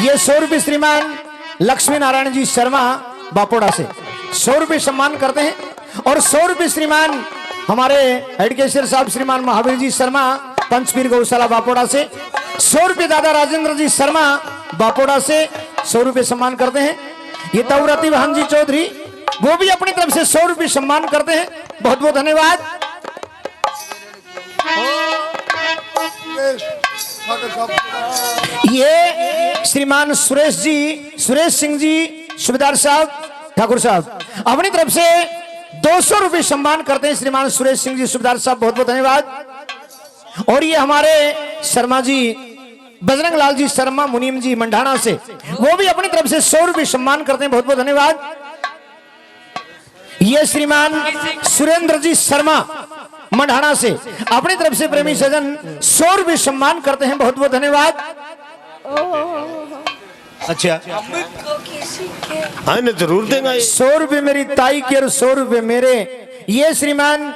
ये 100 रुपये श्रीमान लक्ष्मी नारायण जी शर्मा बापोड़ा से 100 रुपये सम्मान करते हैं। और 100 रुपये श्रीमान हमारे हेड कैशियर साहब श्रीमान महावीर जी शर्मा पंचपीर गौशाला बापोड़ा से 100 रुपये दादा राजेंद्र जी शर्मा बापोड़ा से 100 रुपये सम्मान करते हैं। ये तौरती बहन जी चौधरी वो भी अपनी तरफ से 100 रुपये सम्मान करते हैं। बहुत बहुत धन्यवाद। ये श्रीमान सुरेश सिंह जी सूबेदार साहब ठाकुर साहब अपनी तरफ से 200 रुपये सम्मान करते हैं। श्रीमान सुरेश सिंह जी सूबेदार साहब बहुत बहुत धन्यवाद। और ये हमारे शर्मा जी बजरंग लाल जी शर्मा मुनीम जी मंडाना से वो भी अपनी तरफ से 100 रुपये सम्मान करते हैं। बहुत बहुत धन्यवाद। ये श्रीमान सुरेंद्र जी शर्मा मंडाना से अपनी तरफ से प्रेमी सजन 100 रुपये सम्मान करते हैं। बहुत बहुत धन्यवाद। अच्छा हाँ जरूर देगा। 100 रुपये मेरी ताई के और 100 रुपये मेरे। ये श्रीमान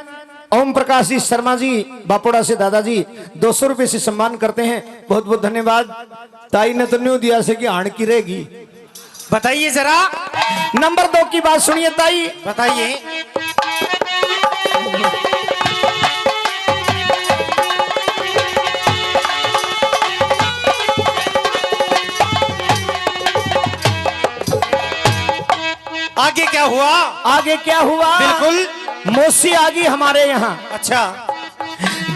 ओम प्रकाश जी शर्मा जी बापोड़ा से दादाजी 200 रुपये से सम्मान करते हैं। बहुत बहुत धन्यवाद। ताई ने तो न्यू दिया से कि हाण की रहेगी। बताइए जरा नंबर 2 की बात सुनिए ताई। बताइए। आगे क्या हुआ? आगे क्या हुआ? बिल्कुल मौसी आ गई हमारे यहाँ। अच्छा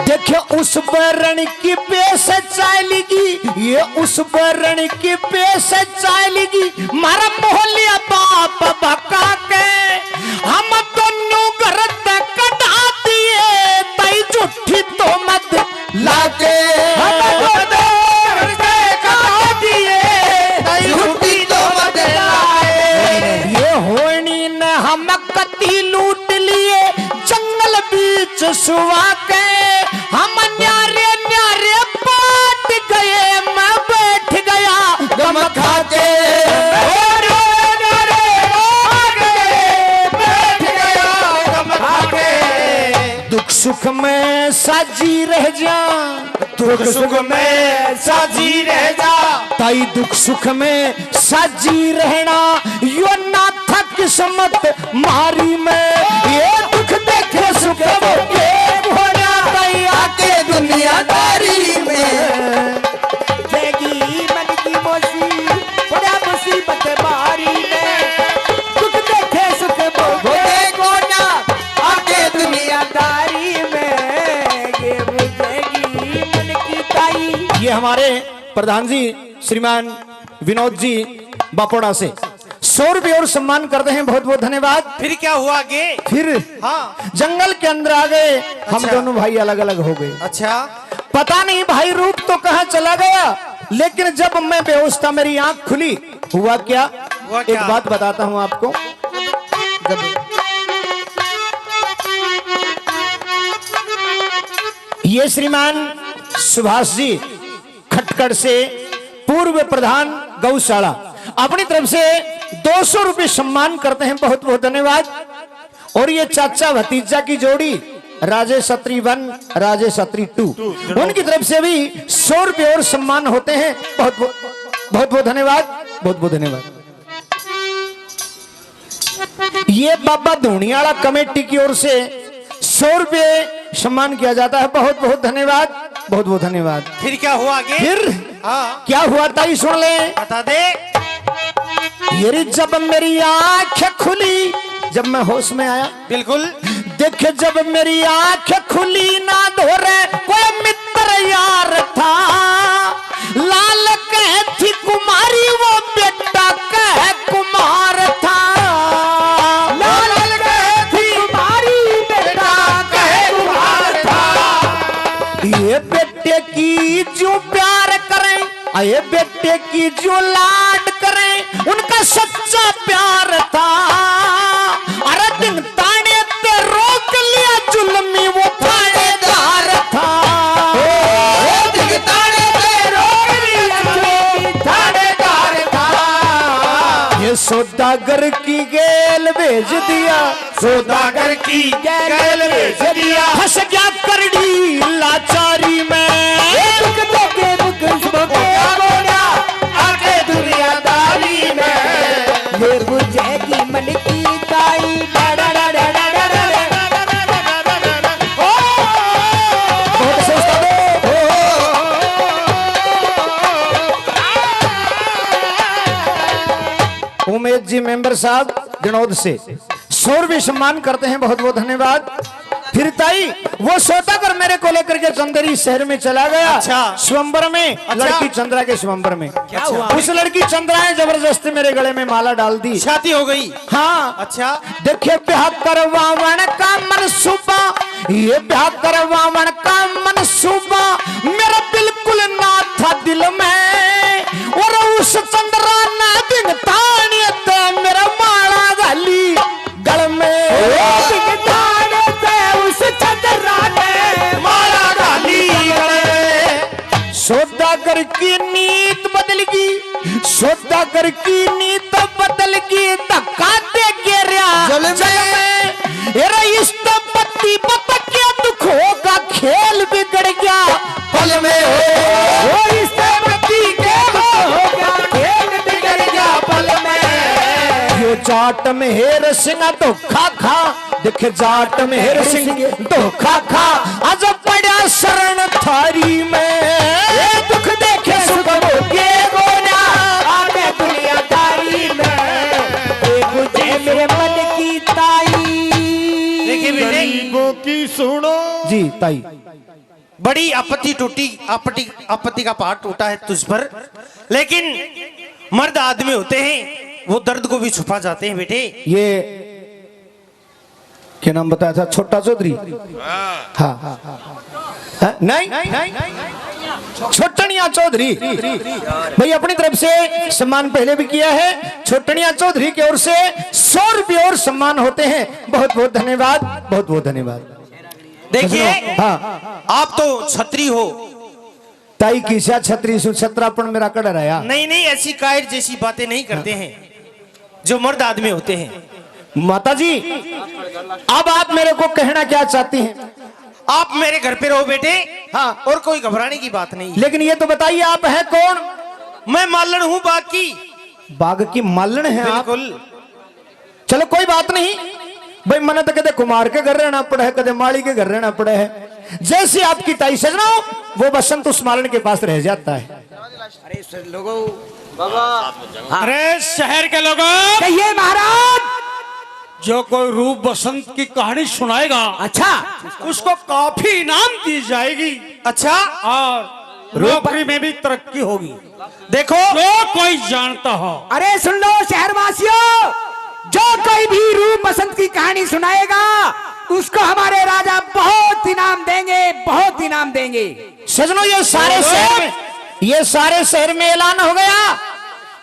देखो उस बरण की पेश चालेगी, ये उस बरण की पेश चालेगी। मारा मोहलिया बाप बका के हम दोनों घर तक कटा दिए। ताई झूठी तो मत लाके हम दोनों घर तक कटा दिए। ताई झूठी तो मत लाए। ये होनी ने हम कती लूट लिए जंगल बीच सुवा के। हम न्यारे न्यारे पाट गए, मैं बैठ गया गम खा के। दुख सुख में साजी रह जा, दुख सुख में साजी रह जा। ताई दुख सुख में साजी रहना यो ना था किस्मत मारी में। ये दुख देखे सुख के आके दुनियादारी में देगी मन की मोसी बड़ा मुसीबत बारी में। दुख देखे सुख भोगे को ना आके दुनियादारी में ये बुझेगी मन की ताई। ये हमारे प्रधान जी श्रीमान विनोद जी बापोड़ा से 100 रुपये और सम्मान करते हैं। बहुत बहुत धन्यवाद। फिर क्या हुआ आगे? फिर हाँ जंगल के अंदर आ गए। हम अच्छा। दोनों भाई अलग अलग हो गए। अच्छा पता नहीं भाई रूप तो कहाँ चला गया, लेकिन जब मैं बेहोश था मेरी आंख खुली। हुआ क्या? हुआ क्या? एक बात बताता हूँ आपको। ये श्रीमान सुभाष जी खटकड़ से पूर्व प्रधान गौशाला अपनी तरफ से 200 रुपये सम्मान करते हैं। बहुत बहुत धन्यवाद। और ये चाचा भतीजा की जोड़ी राजेश छत्री 1 राजेश छत्री 2 उनकी तरफ से भी 100 रुपये और सम्मान होते हैं। बहुत बहुत धन्यवाद। बहुत बहुत धन्यवाद। ये बाबा धूनियाला कमेटी की ओर से 100 रुपये सम्मान किया जाता है। बहुत बहुत धन्यवाद। बहुत बहुत धन्यवाद। फिर क्या हुआ आगे? फिर हाँ क्या हुआ ताई सुन ले। बता दे। ये जब मेरी आंखें खुली, जब मैं होश में आया, बिल्कुल देख जब मेरी आंखें खुली ना धोरे कोई मित्र यार था। लाल कह थी कुमारी वो बेटा कह कुमार था। लाल कह थी कुमारी बेटा कह कुमार था। ये बेटे की जो प्यार करें, ये बेटे की जो लाड करें, उनका सच्चा प्यार था। अरे दिन ताने पे रोक लिया जुल्मी वो थानेदार था। दिन ताने पे रोक लिया जुल्मी थानेदार था। ये सौदागर की गेल भेज दिया, सौदागर की गैल भेज दिया। फंस गया करड़ी लाचारी में। आगे ताई डाडा डाडा डाडा डाडा। बहुत से उस्तादों। उमेश जी मेंबर साहब जनौद से 100 रुपये सम्मान करते हैं, बहुत बहुत धन्यवाद। फिर ताई वो सौदागर मेरे को लेकर के चंदेरी शहर में चला गया। अच्छा। स्वयंवर में। लड़की चंद्रा के स्वयंवर में। क्या हुआ? उस लड़की चंद्रा ने जबरदस्ती मेरे गले में माला डाल दी। शादी हो गई? हाँ। अच्छा। देखे ब्याह करवावन का मनसूबा, ये ब्याह करवावन का मनसूबा मेरा बिल्कुल ना था दिल में, और उस चंद्रा ने दिन ताने ते मेरा माला डाली गल में। उस चंद्रा ने माला डाली गल में। सौदागर की नीत बदल गई, सौदागर की नीत बदल गई, धक्का दे गिरा जल में। एरा इस पत्ती पत्ता क्या दुख होगा, खेल बिगड़ गया पल में। ओ इस पत्ती के होगा, खेल बिगड़ गया पल में। यो जाट में हेर सिंह धोखा खा, देखे जाट में हेर सिंह धोखा खा, आज पड़ा शरण थारी में। दुख देखे सुख भोगे गोना, आगे दुनियादारी में। बुझे मेरे मन की ताई। देखिए बेटे, गरीबों की सुनो जी ताई। बड़ी आपत्ति टूटी, आपत्ति का पहाड़ टूटा है तुझ पर, लेकिन मर्द आदमी होते हैं वो दर्द को भी छुपा जाते हैं बेटे। ये क्या नाम बताया था? छोटा चौधरी। हाँ नहीं, छोटनिया चौधरी भाई अपनी तरफ से सम्मान पहले भी किया है। छोटनिया चौधरी की ओर से 100 रुपये और सम्मान होते हैं। बहुत बहुत धन्यवाद, बहुत बहुत धन्यवाद। देखिए, हाँ आप तो छत्री हो। ताई की छत्री छत्रापन मेरा कड़ रहा। नहीं नहीं, ऐसी कायर जैसी बातें नहीं करते हैं जो मर्द आदमी होते हैं। माता जी अब आप मेरे को कहना क्या चाहती हैं? आप मेरे घर पे रहो बेटे। हाँ। और कोई घबराने की बात नहीं। लेकिन ये तो बताइए आप हैं कौन? मैं मालन हूँ बाकी। बाग की मालन है आप? बिल्कुल। चलो कोई बात नहीं भाई, मन तो कदे कुमार के घर रहना पड़ा है, कदे माली के घर रहना पड़ा है। जैसे आपकी ताई सजना वो बसंत उस मालन के पास रह जाता है। अरे शहर के लोगों, कहिए महाराज। जो कोई रूप बसंत की कहानी सुनाएगा, अच्छा, उसको काफी इनाम दी जाएगी। अच्छा। और नौकरी में भी तरक्की होगी। देखो, जो कोई जानता हो। अरे सुन लो शहरवासियों, जो कोई भी रूप बसंत की कहानी सुनाएगा उसको हमारे राजा बहुत इनाम देंगे, बहुत इनाम देंगे। सजनो ये सारे शहर में ऐलान हो गया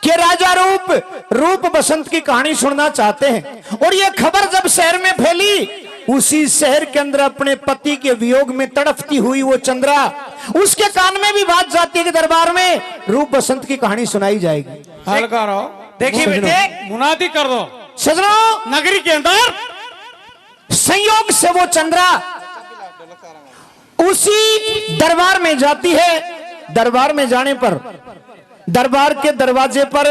कि राजा रूप बसंत की कहानी सुनना चाहते हैं। और ये खबर जब शहर में फैली, उसी शहर के अंदर अपने पति के वियोग में तड़पती हुई वो चंद्रा, उसके कान में भी बात जाती है कि दरबार में रूप बसंत की कहानी सुनाई जाएगी। हल्का रहो। देखिए बेटे, मुनादी कर दो। सजनो नगरी के अंदर संयोग से वो चंद्रा उसी दरबार में जाती है। दरबार में जाने पर दरबार के दरवाजे पर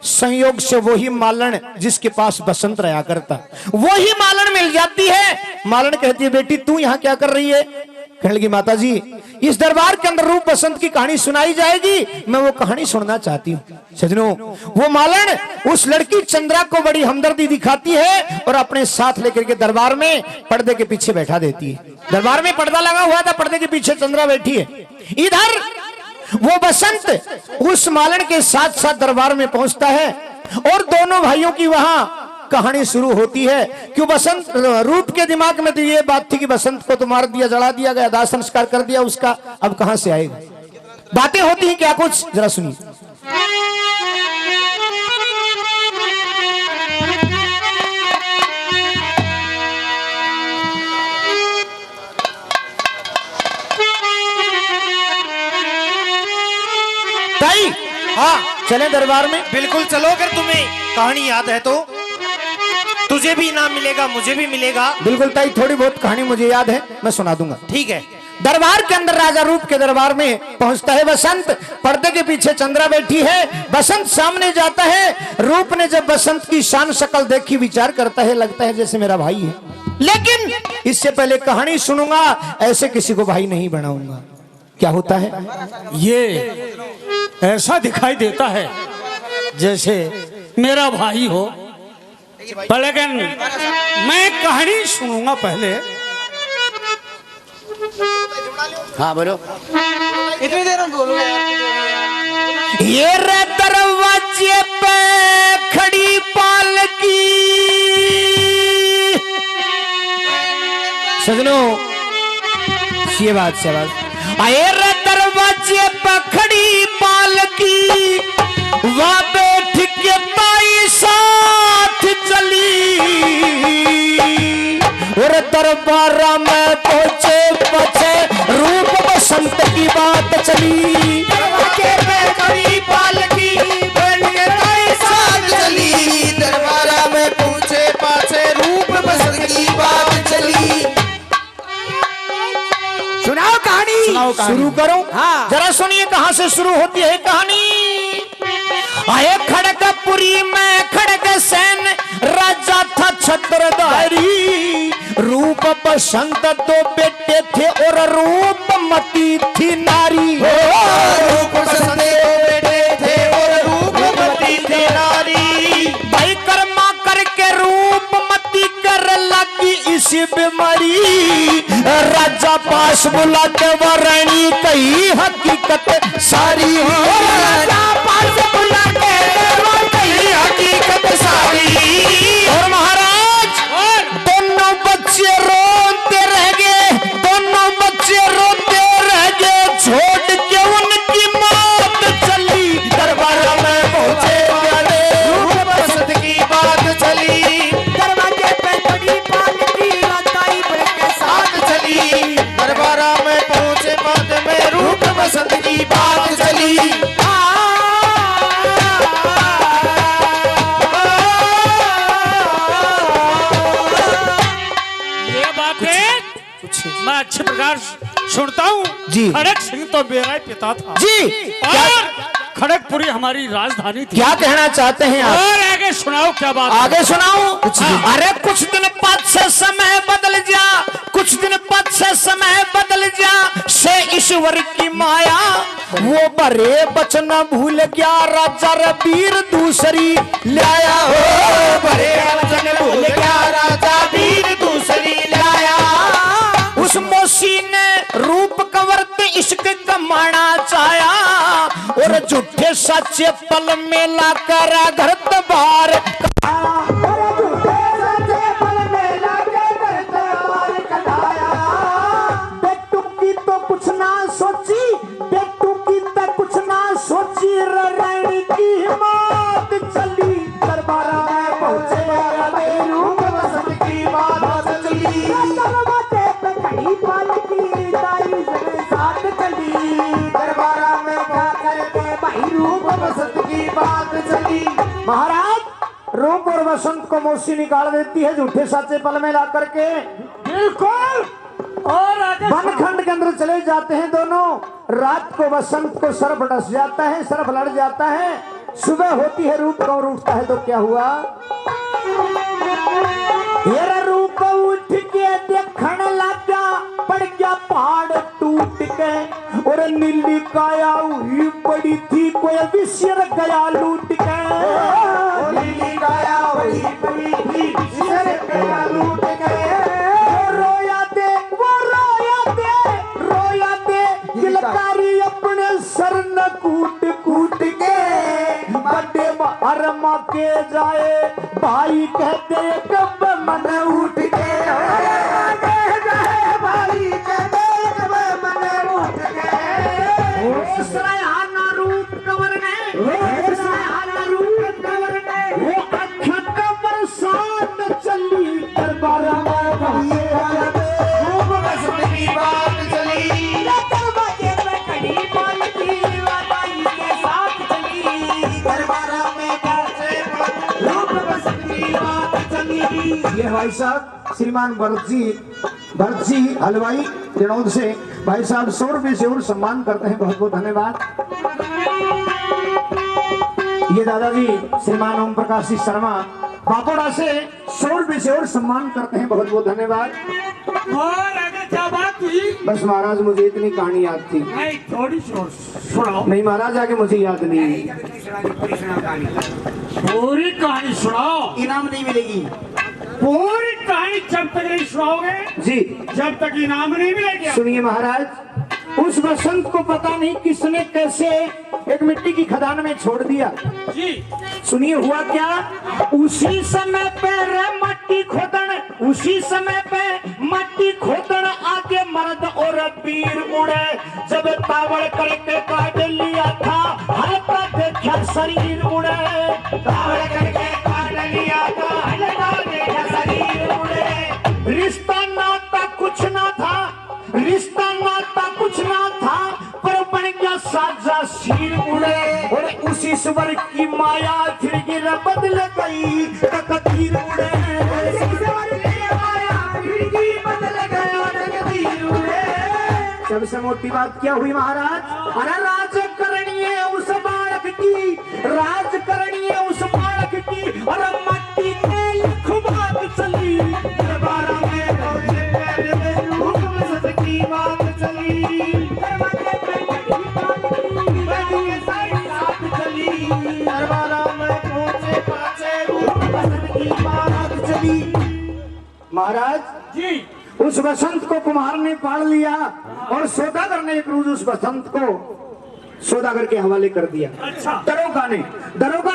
संयोग से वही मालन जिसके पास बसंत रहा करता, वही मालन मिल जाती है। मालन कहती है, बेटी तू यहाँ क्या कर रही है? कहने लगी, माता जी इस दरबार के अंदर रूप बसंत की कहानी सुनाई जाएगी, मैं वो कहानी सुनना चाहती हूँ। सजनों, वो मालन उस लड़की चंद्रा को बड़ी हमदर्दी दिखाती है और अपने साथ लेकर के दरबार में पर्दे के पीछे बैठा देती है। दरबार में पर्दा लगा हुआ था, पर्दे के पीछे चंद्रा बैठी है। इधर वो बसंत उस मालन के साथ साथ दरबार में पहुंचता है और दोनों भाइयों की वहां कहानी शुरू होती है। क्यों बसंत रूप के दिमाग में तो ये बात थी कि बसंत को तो मार दिया, जला दिया गया, दाह संस्कार कर दिया उसका, अब कहां से आएगा। बातें होती हैं क्या कुछ, जरा सुनिए। ताई, हाँ चले दरबार में? बिल्कुल चलो। अगर तुम्हें कहानी याद है तो तुझे भी इनाम मिलेगा, मुझे भी मिलेगा। बिल्कुल ताई, थोड़ी बहुत कहानी मुझे याद है, मैं सुना दूंगा। ठीक है। दरबार के अंदर राजा रूप के दरबार में पहुंचता है बसंत। पर्दे के पीछे चंद्रा बैठी है, बसंत सामने जाता है। रूप ने जब बसंत की शान शक्ल देखी विचार करता है, लगता है जैसे मेरा भाई है, लेकिन इससे पहले कहानी सुनूंगा, ऐसे किसी को भाई नहीं बनाऊंगा। क्या होता है? ये ऐसा दिखाई देता है जैसे मेरा भाई हो, लेकिन मैं कहानी सुनूंगा पहले। हाँ बोलो। इतनी देर में बोलो ये रे दरवाजे पे खड़ी पालकी, सजनों ये बात से बात। आए रे दरवाजे पे खड़ी पालकी, वहां बैठ के ताई साथ चली, और दरबारा में पहुंचे बचे रूप बसंत की बात चली। दरवाजे पे खड़ी पालकी बैठ के ताई साथ चली, दरबारा में पहुंचे पाछे रूप बसंत की बात चली। सुनाओ कहानी, शुरू करो। हाँ। जरा सुनिए कहां से शुरू होती है कहानी। आए खड़गपुरी में खड़ग सेन राजा था छत्रधारी, रूप बसंत दो बेटे थे और रूपमती थी नारी। रूप बसंत दो बेटे थे और रूपमती थी नारी। भाई कर्मा करके रूपमती कर लगी इसी बीमारी, राजा पास बुला के वाराणी कही हकीकत सारी। राजा पास बुला के कही हकीकत सारी। और महाराज दोनों बच्चे रोते रह गए, दोनों बच्चे रोते रह गए, छोड़ के उनकी मौत चली। दरबार में पहुंचे रूप बसंत की बात चली, दरवाजे पे खड़ी पालकी राजाई बड़े के साथ चली, दरबारा में पहुंचे बाद में रूप बसंत की बात चली। ये बातें मैं अच्छे प्रकार सुनता हूँ जी। खड़ग सिंह तो मेरा ही पिता था जी। और खड़गपुरी हमारी राजधानी थी। क्या कहना चाहते हैं आप? और आगे सुनाओ क्या बात है? आगे सुनाओ। अरे कुछ दिन पीछे समय बदल जा, कुछ दिन पीछे समय बदल जा, से ईश्वर की माया वो बड़े बचन भूल गया, राजा रबीर दूसरी लाया। हो बड़े बचन भूल गया, राजा वीर दूसरी लाया। उस मौसी ने रूप कवरते इश्क कमाना चाया, और झूठे सच्चे पल में लाकर घर दबार। बेटू की तो कुछ ना सोची, बेटू की तो कुछ ना सोची, रानी की हिम्मत चली। दरबारा में पहुंचे रूप बसंत की बात चली, दरवाजे पे खड़ी पालकी दाई से साथ चली, दरबारा में पहुंचे भाई रूप बसंत की बात चली। महाराज रूप और बसंत को मौसी निकाल देती है झूठे साचे पल में ला करके, बिल्कुल। और वनखंड के अंदर चले जाते हैं दोनों। रात को बसंत को सर्फ डस जाता है, सर्फ लड़ जाता है। सुबह होती है, रूप कौर उठता है तो क्या हुआ? ये रूप उठ के देखने लगा, पड़ गया पहाड़ टूट के, और नीली काया हुई पड़ी थी, कोई विषय गया लूट के। नीली काया हुई पड़ी थी, विषय गया लूट के। रोया दे, वो रोया दे, रोया दे, किलकारी अपने सर न कूट कूट के। बड़े अरमा के जाए भाई कहते कब मन उठ के, भाई कहते कब मन उठ के। सयाना रूप कंवर ने, सयाना रूप कंवर ने, वो अखा का बरसात चली। दरबारा में रूप बसंत की बात चली, दरवाजे पे खड़ी पालकी राजाई के साथ चली, दरबारा में पहुंचे रूप बसंत की बात चली। ये भाई साहब श्रीमान भरत जी हलवाई जनौद से भाई साहब 100 रुपए से और सम्मान करते हैं, बहुत बहुत धन्यवाद। ये दादाजी श्रीमान ओम प्रकाश जी शर्मा बापोड़ा से 100 रुपए से और सम्मान करते हैं, बहुत बहुत धन्यवाद। और आगे क्या बात हुई? बस महाराज मुझे इतनी कहानी याद थी। नहीं, थोड़ी सुनाओ। नहीं महाराज आगे मुझे याद नहीं। पूरी कहानी सुनाओ। इनाम नहीं मिलेगी। पूरी कहानी जब तक नहीं सुनाओगे जी जब तक इनाम नहीं मिलेगा। सुनिए महाराज, उस बसंत को पता नहीं किसने कैसे एक मिट्टी की खदान में छोड़ दिया। जी सुनिए हुआ क्या, उसी समय पे रे मट्टी खोदन, उसी समय पे मट्टी खोदन आगे मर्द और वीर उड़े, जब तावड़ करके काट लिया था हल्का देखा शरीर उड़े, तावड़ करके काट लिया था हल्का देखा शरीर उड़े। रिश्ता नाता कुछ ना था, रिश्ता नाता कुछ ना था, पर बन गया साजा सिर उड़े, और उसी स्वर की माया फिर गिर बदल गई तकदीर उड़े, सबसे मोटी बात क्या हुई महाराज, अरे राज करनी है उस बालक की, राज करनी है उस बालक की, और मट्टी में लिख बात चली, दरबार में की बात चली, दरबार में पहुंचे पाचे की बात चली। महाराज जी उस बसंत को कुम्हार ने पाल लिया, और सौदागर ने एक रोज उस बसंत को सौदागर के हवाले कर दिया। अच्छा। दरोगा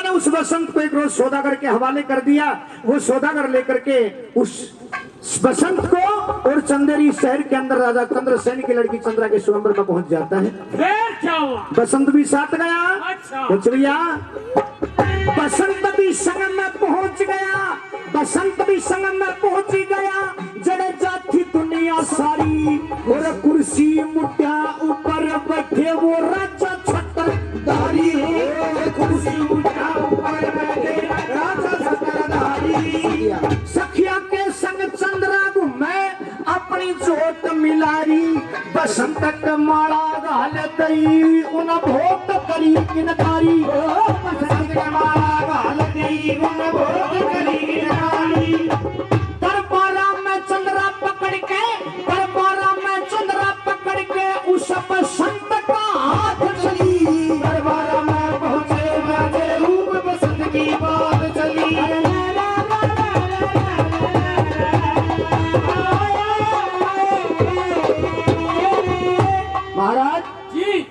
ने उस बसंत को एक रोज सौदागर के हवाले कर दिया। वो सौदागर लेकर के उस बसंत को और चंदेरी शहर के अंदर राजा चंद्रसेन की लड़की चंद्रा के स्वयंवर में पहुंच जाता है। फिर क्या हुआ? बसंत भी साथ गया। अच्छा। कुछ भैया बसंत भी संग में पहुंच गया, बसंत भी संग में पहुंच गया, जड़े जाती दुनिया सारी, और कुर्सी मुट्ठा ऊपर बैठे वो राजा छत्रधारी, कुर्सी मुट्ठा ऊपर बैठे राजा छत्रधारी, सखिया के संग चंद्रा घूमे अपनी जोत मिलारी, बसंत माला गाल दई उन भोट करी किनकारी, बसंत माला गाल दई उन भोट करी किनकारी, दरबारा में चंद्रा पकड़ के, दरबारा में चंद्रा पकड़ के उस बसंत का हाथ चली, दरबारा में पहुंचे बाजे रूप बसंत की बात चली। महाराज जी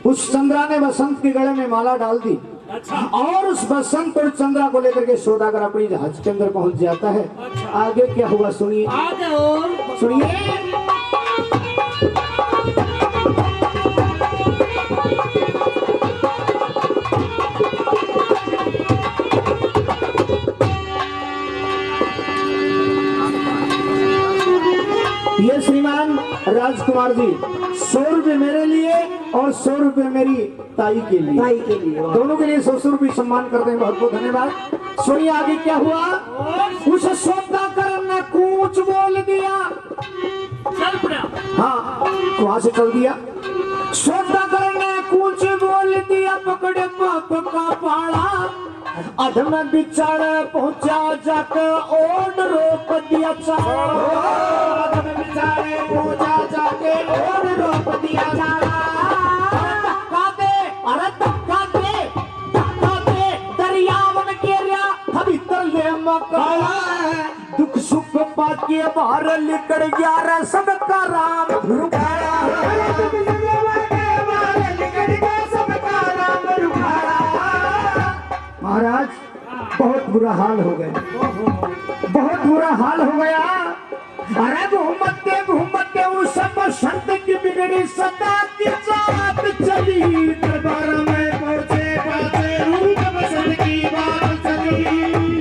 उस चंद्रा ने बसंत के गले में माला डाल दी। अच्छा। और उस बसंत और चंद्रा को लेकर के सौदागर अपनी जहाज के अंदर पहुंच जाता है। आगे क्या हुआ सुनिए, आगे और सुनिए। ये श्रीमान राजकुमार जी 100 रुपए मेरे लिए और 100 रुपए मेरी ताई के लिए, दोनों के लिए 100 रुपए सम्मान करते हैं, बहुत बहुत धन्यवाद। सुनिए आगे क्या हुआ, उस सौदागर ने कुछ बोल दिया, चल पड़ा। हाँ वहां से चल दिया। सौदागर ने कुछ बोल दिया, पकड़े पाप का पाला, अधम बिचार पहुंचा जाकर और रोक दिया चारा, अधम बिचारे पहुंचा जाके और रोक दिया चारा, धक्का दे, अरे धक्का दे, धक्का दे, दरियाव में गिरा भीतर ले मकाला, दुख सुख पाके बाहर निकल गया रे सबका राम रुखाड़ा, महाराज बहुत बुरा हाल हो गया, बहुत बुरा हाल हो गया। अरे घूमते उस बसंत की बिगड़ी सदा की जात चली, दरबार में पहुंचे पाचे रूप बसंत की बात चली,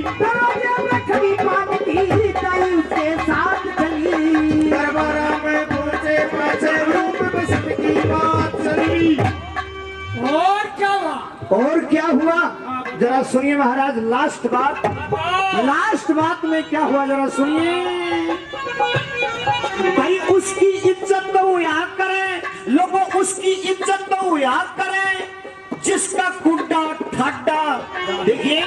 दरवाजे में खड़ी मांगती ताई उसके साथ चली, दरबार में पहुंचे पाचे रूप बसंत की बात चली। और क्या हुआ? और क्या हुआ जरा सुनिए महाराज, लास्ट बात में क्या हुआ जरा सुनिए। भाई उस उसकी इज्जत तो याद करें, लोगों उसकी इज्जत तो याद करें जिसका कुंडा ठाडा। देखिए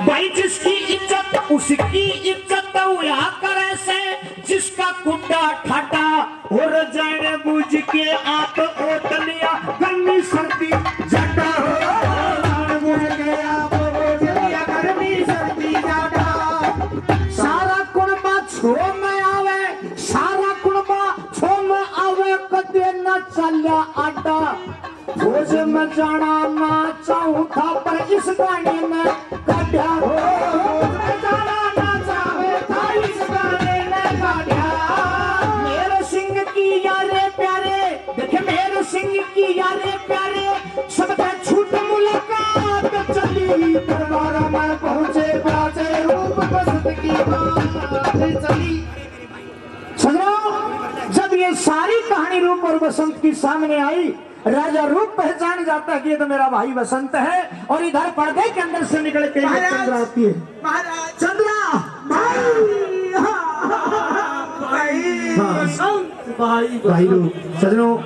भाई, जिसकी इज्जत उसकी इज्जत तो याद करे से जिसका कुंडा ठाडा। और जाने बुझ के आप ओतलिया गर्मी सर्दी जटा हो, बुझ के आप ओतलिया गर्मी सर्दी जटा। सारा कुणबा छो में आवे, सारा कुणबा छो में आवे, कदे न चल्या आटा। खोज में जाना ना चाहूं था पर इस गाने में काटा हो, जाना ना चाहे था इस गाने में काटा। मेरे सिंह की यारे प्यारे, देखे मेरे सिंह की यारे प्यारे, सबका छूट मुलाकात चली, दरबार में पहुंचे बाजे रूप बसंत की बात चली। सुनो, जब ये सारी कहानी रूप और बसंत की सामने आई, राजा रूप पहचान जाता है कि ये तो मेरा भाई बसंत है। और इधर पर्दे के अंदर से निकल के चंद्रा आती है। चंद्रा भाई रूप। सजनों,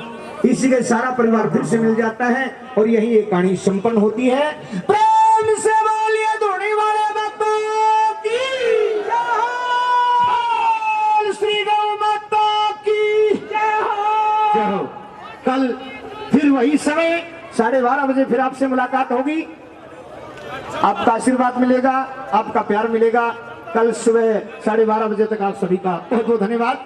इसी के सारा परिवार फिर से मिल जाता है और यही ये कहानी संपन्न होती है। प्रेम से बोलिए धोनी वाले बातों की श्री गौ माता की जय हो। कल फिर वही समय 12:30 बजे फिर आपसे मुलाकात होगी। आपका आशीर्वाद मिलेगा, आपका प्यार मिलेगा। कल सुबह 12:30 बजे तक आप सभी का बहुत बहुत धन्यवाद।